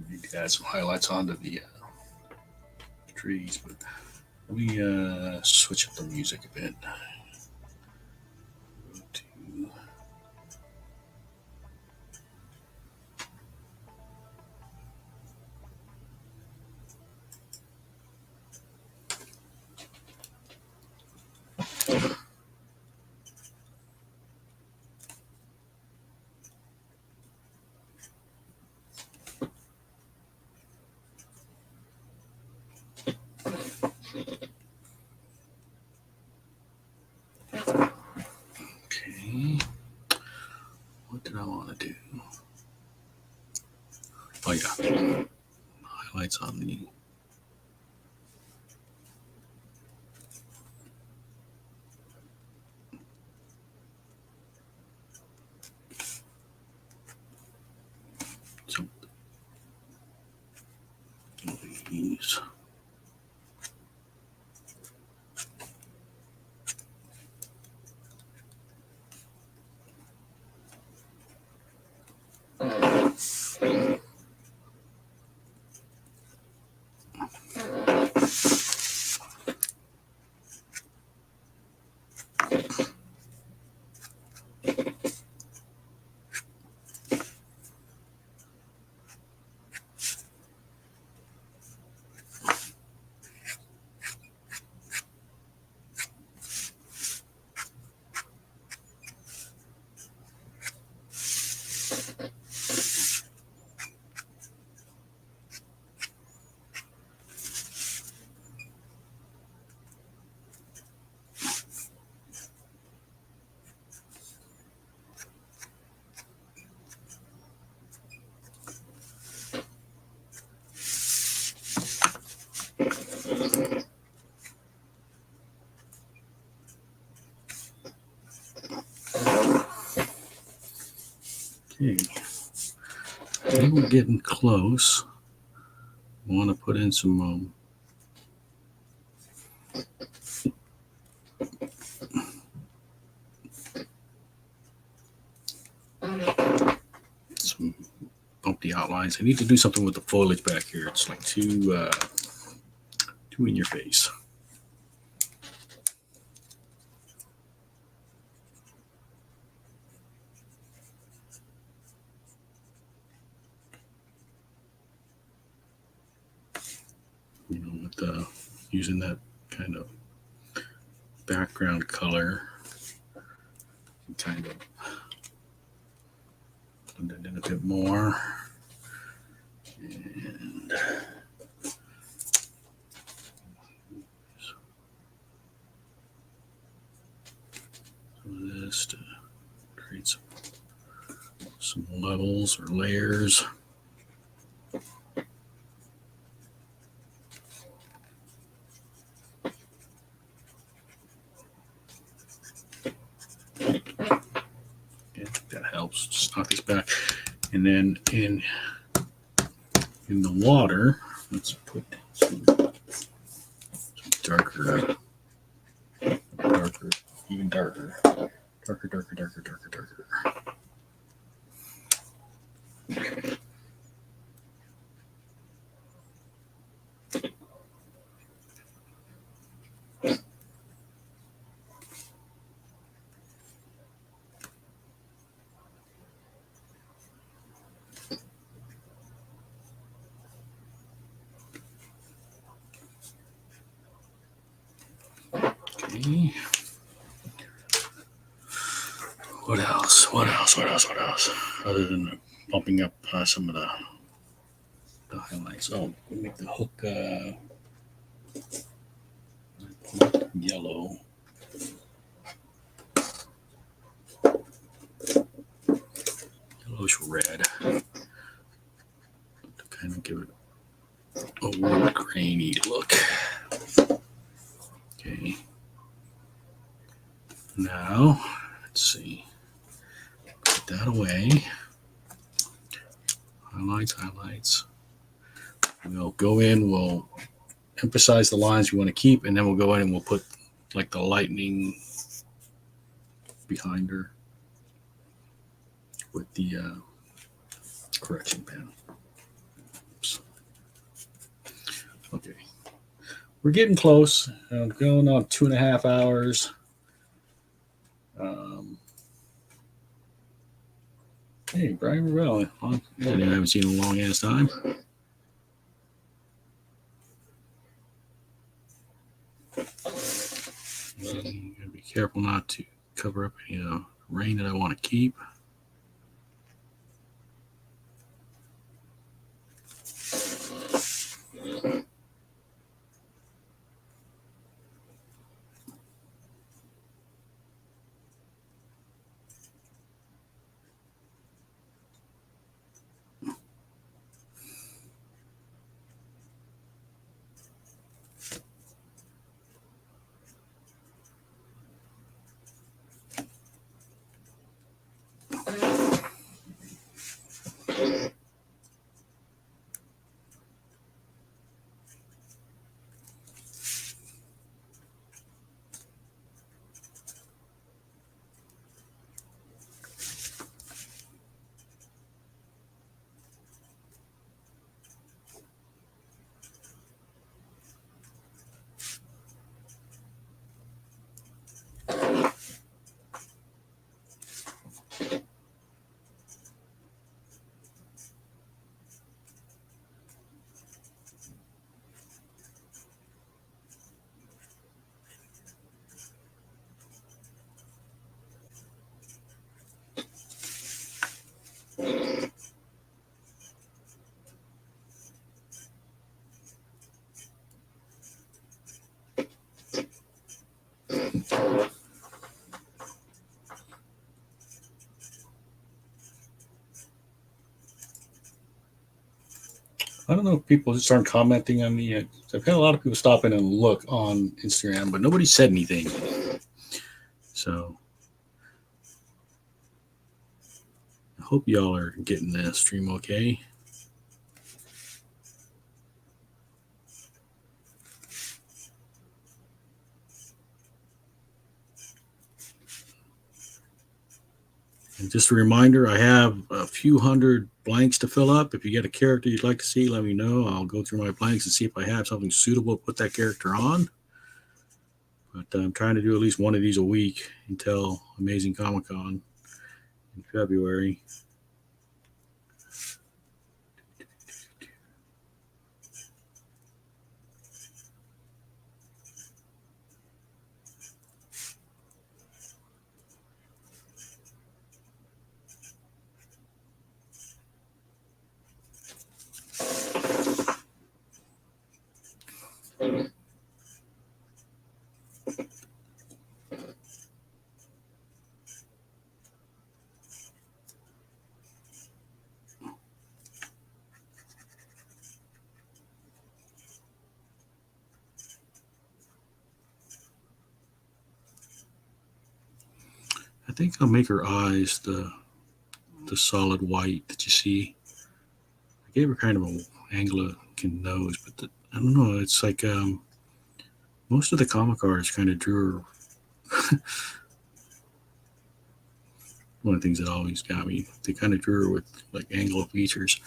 Need to add some highlights onto the trees, but let me switch up the music a bit. Go to okay. I want to do? Oh yeah, highlights on the. So these. Okay, I think we're getting close. I want to put in some bump the outlines. I need to do something with the foliage back here. It's like too in your face. You know, with using that kind of background color, kind of blend it in a bit more. And this to create some levels or layers. That helps. Just knock this back, and then in the water, let's put some darker, even darker. Okay. What else? Other than bumping up some of the highlights. Oh, we make the hook yellow. Yellowish red. To kind of give it a wood grainy look. Okay. Now, let's see. Put that away. Highlights. We'll go in, we'll emphasize the lines we want to keep, and then we'll go in and we'll put like the lightning behind her with the correction pen. Oops. Okay. We're getting close. I'm going on 2.5 hours. Hey, Brian Ravel. I haven't seen in a long ass time. I'm gotta be careful not to cover up any rain that I want to keep. I don't know if people just aren't commenting on me. I've had a lot of people stop in and look on Instagram, but nobody said anything. So I hope y'all are getting the stream okay. And just a reminder, I have a few hundred blanks to fill up. If you get a character you'd like to see, let me know. I'll go through my blanks and see if I have something suitable to put that character on. But I'm trying to do at least one of these a week until Amazing Comic Con in February. I think I'll make her eyes the solid white that you see. I gave her kind of an Anglican nose, but I don't know. It's like most of the comic artists kind of drew her. One of the things that always got me, they kind of drew her with like Anglo features.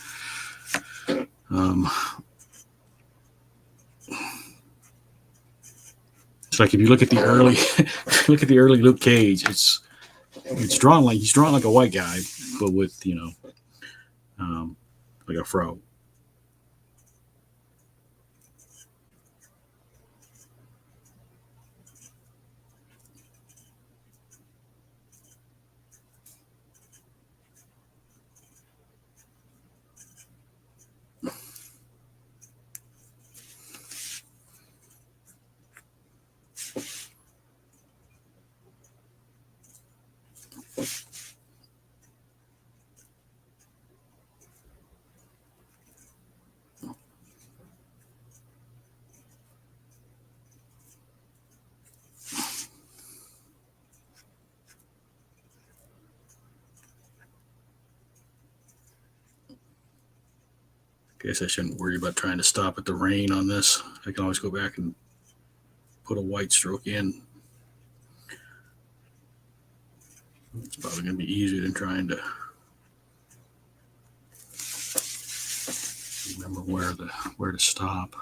It's like if you look at the early, Luke Cage, it's drawn like he's drawn like a white guy, but with like a fro. Guess I shouldn't worry about trying to stop at the rain on this. I can always go back and put a white stroke in. It's probably going to be easier than trying to remember where to stop.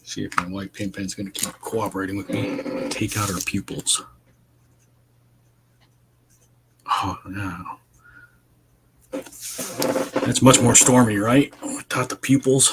See if my white paint pen's going to keep cooperating with me. Take out her pupils. Oh, no. That's much more stormy, right? Without the pupils.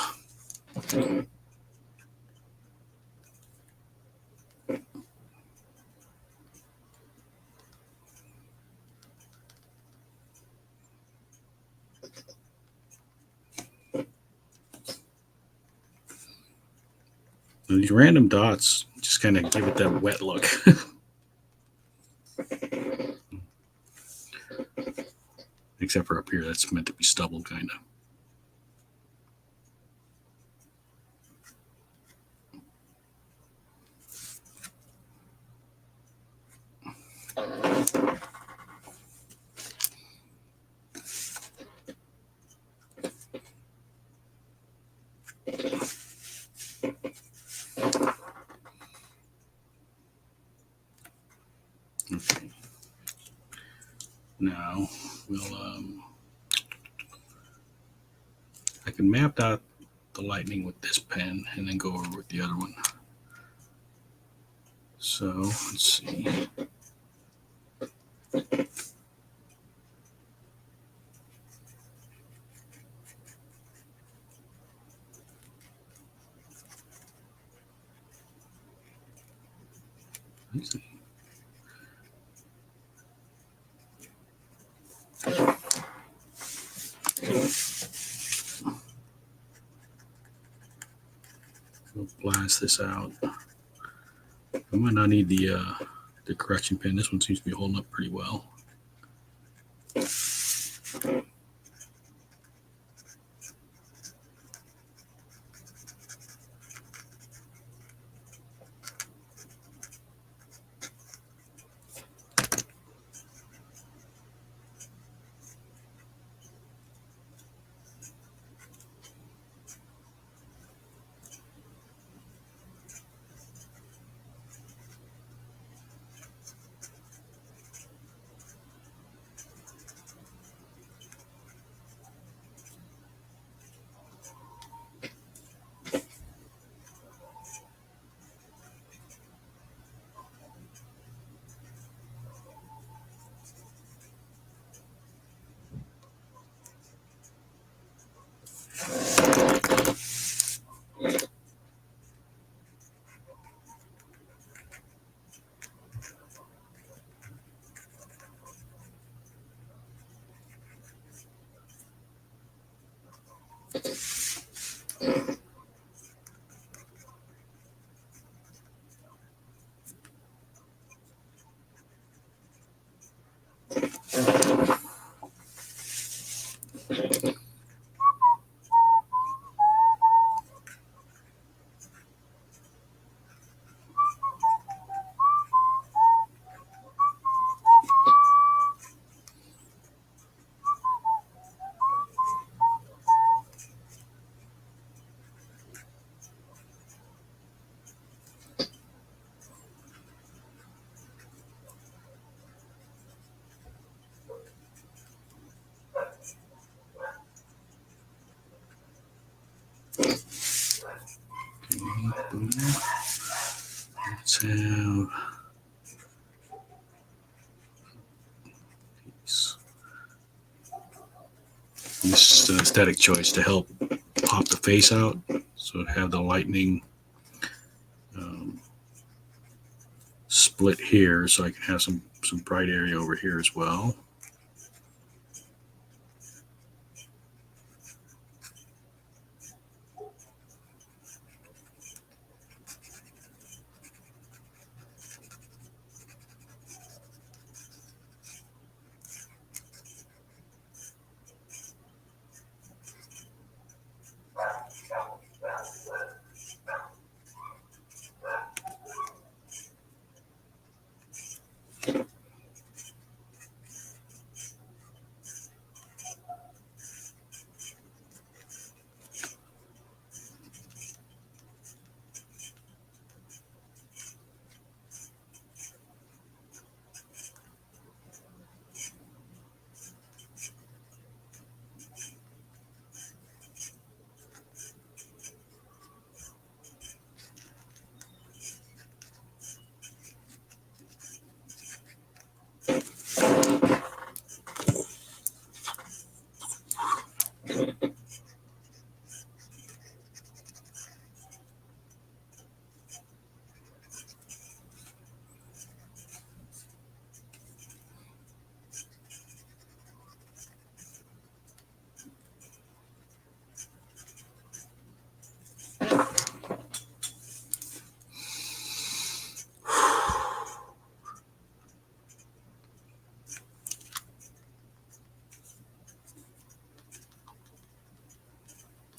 So these random dots just kind of give it that wet look. Except for up here, that's meant to be stubble, kind of. Okay. Now I can map out the lightning with this pen and then go over with the other one. So let's see. Let's see. We'll blast this out. I might not need the correction pen. This one seems to be holding up pretty well. Let's have this is an aesthetic choice to help pop the face out. So have the lightning split here, so I can have some bright area over here as well.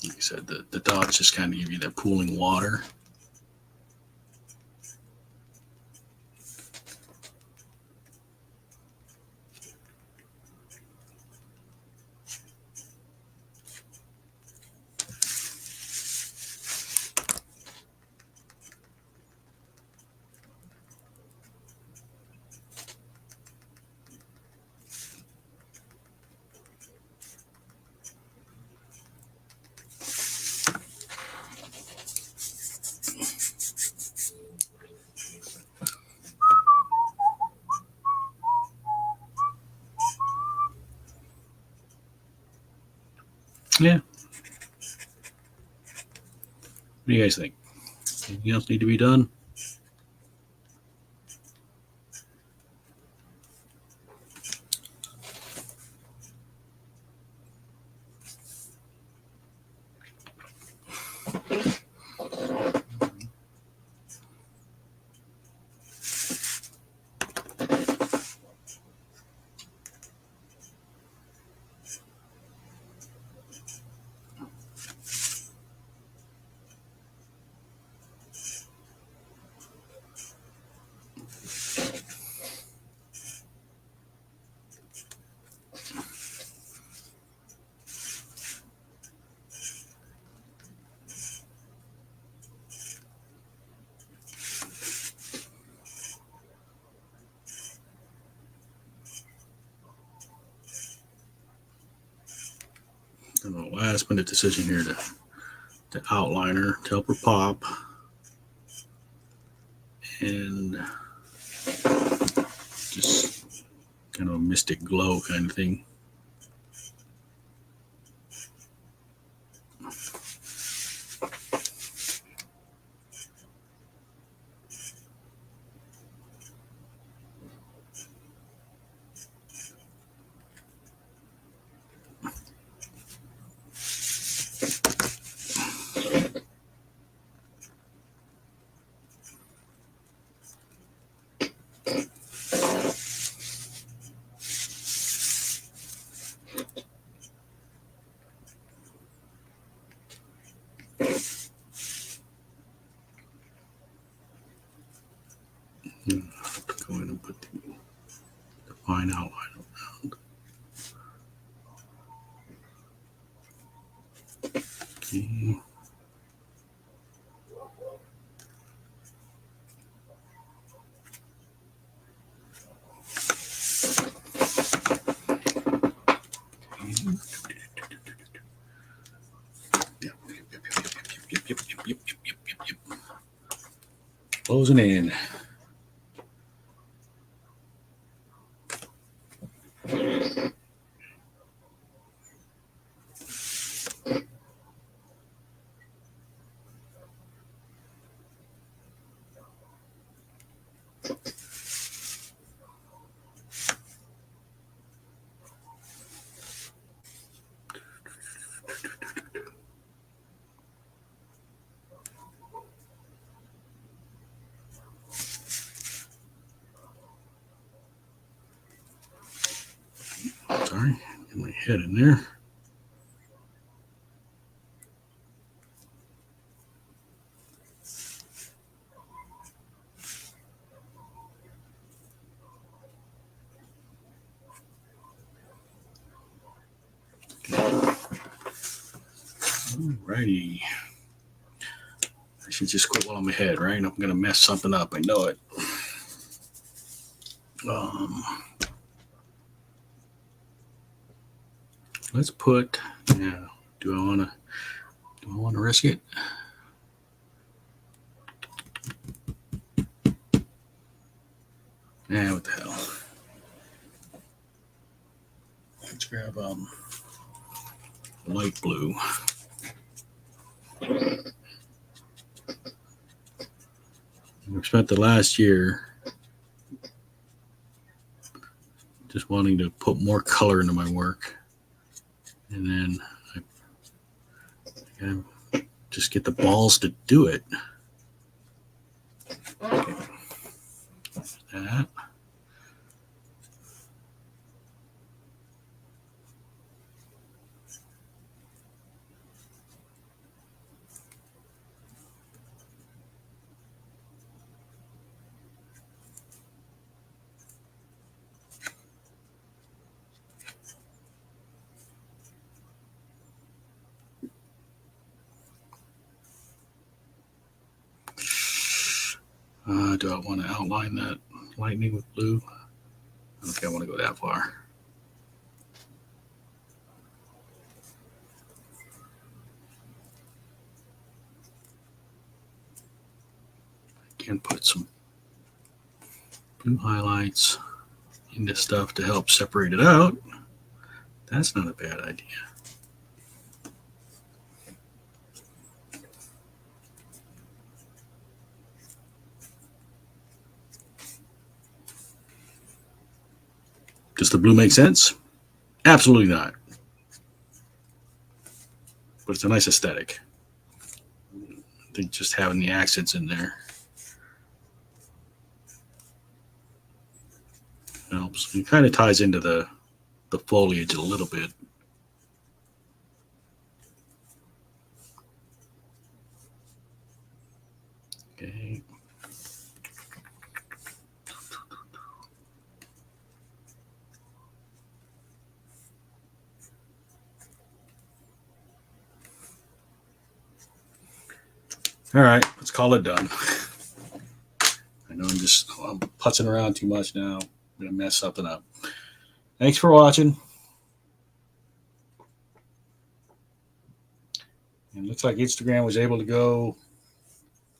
Like I said, the dots just kind of give you that pooling water. Yeah. What do you guys think? Anything else need to be done? Last minute decision here to outline her, to help her pop, and just kind of a mystic glow kind of thing. Go in and put the fine outline around. Okay. Yep. Closing in. Sorry, get my head in there. Alrighty. I should just quit while I'm ahead, right? I'm going to mess something up. I know it. Let's put. Yeah. Do I want to risk it? Yeah. What the hell? Let's grab light blue. I've spent the last year just wanting to put more color into my work, and then I just get the balls to do it. Okay. That. Do I want to outline that lightning with blue? I don't think I want to go that far. Can put some blue highlights into stuff to help separate it out. That's not a bad idea. Does the blue make sense? Absolutely not. But it's a nice aesthetic. I think just having the accents in there helps. It kind of ties into the foliage a little bit. Okay. All right, let's call it done. I know I'm putzing around too much now. I'm going to mess something up. Thanks for watching. And it looks like Instagram was able to go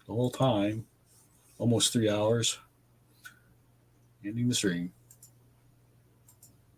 the whole time, almost 3 hours. Ending the stream.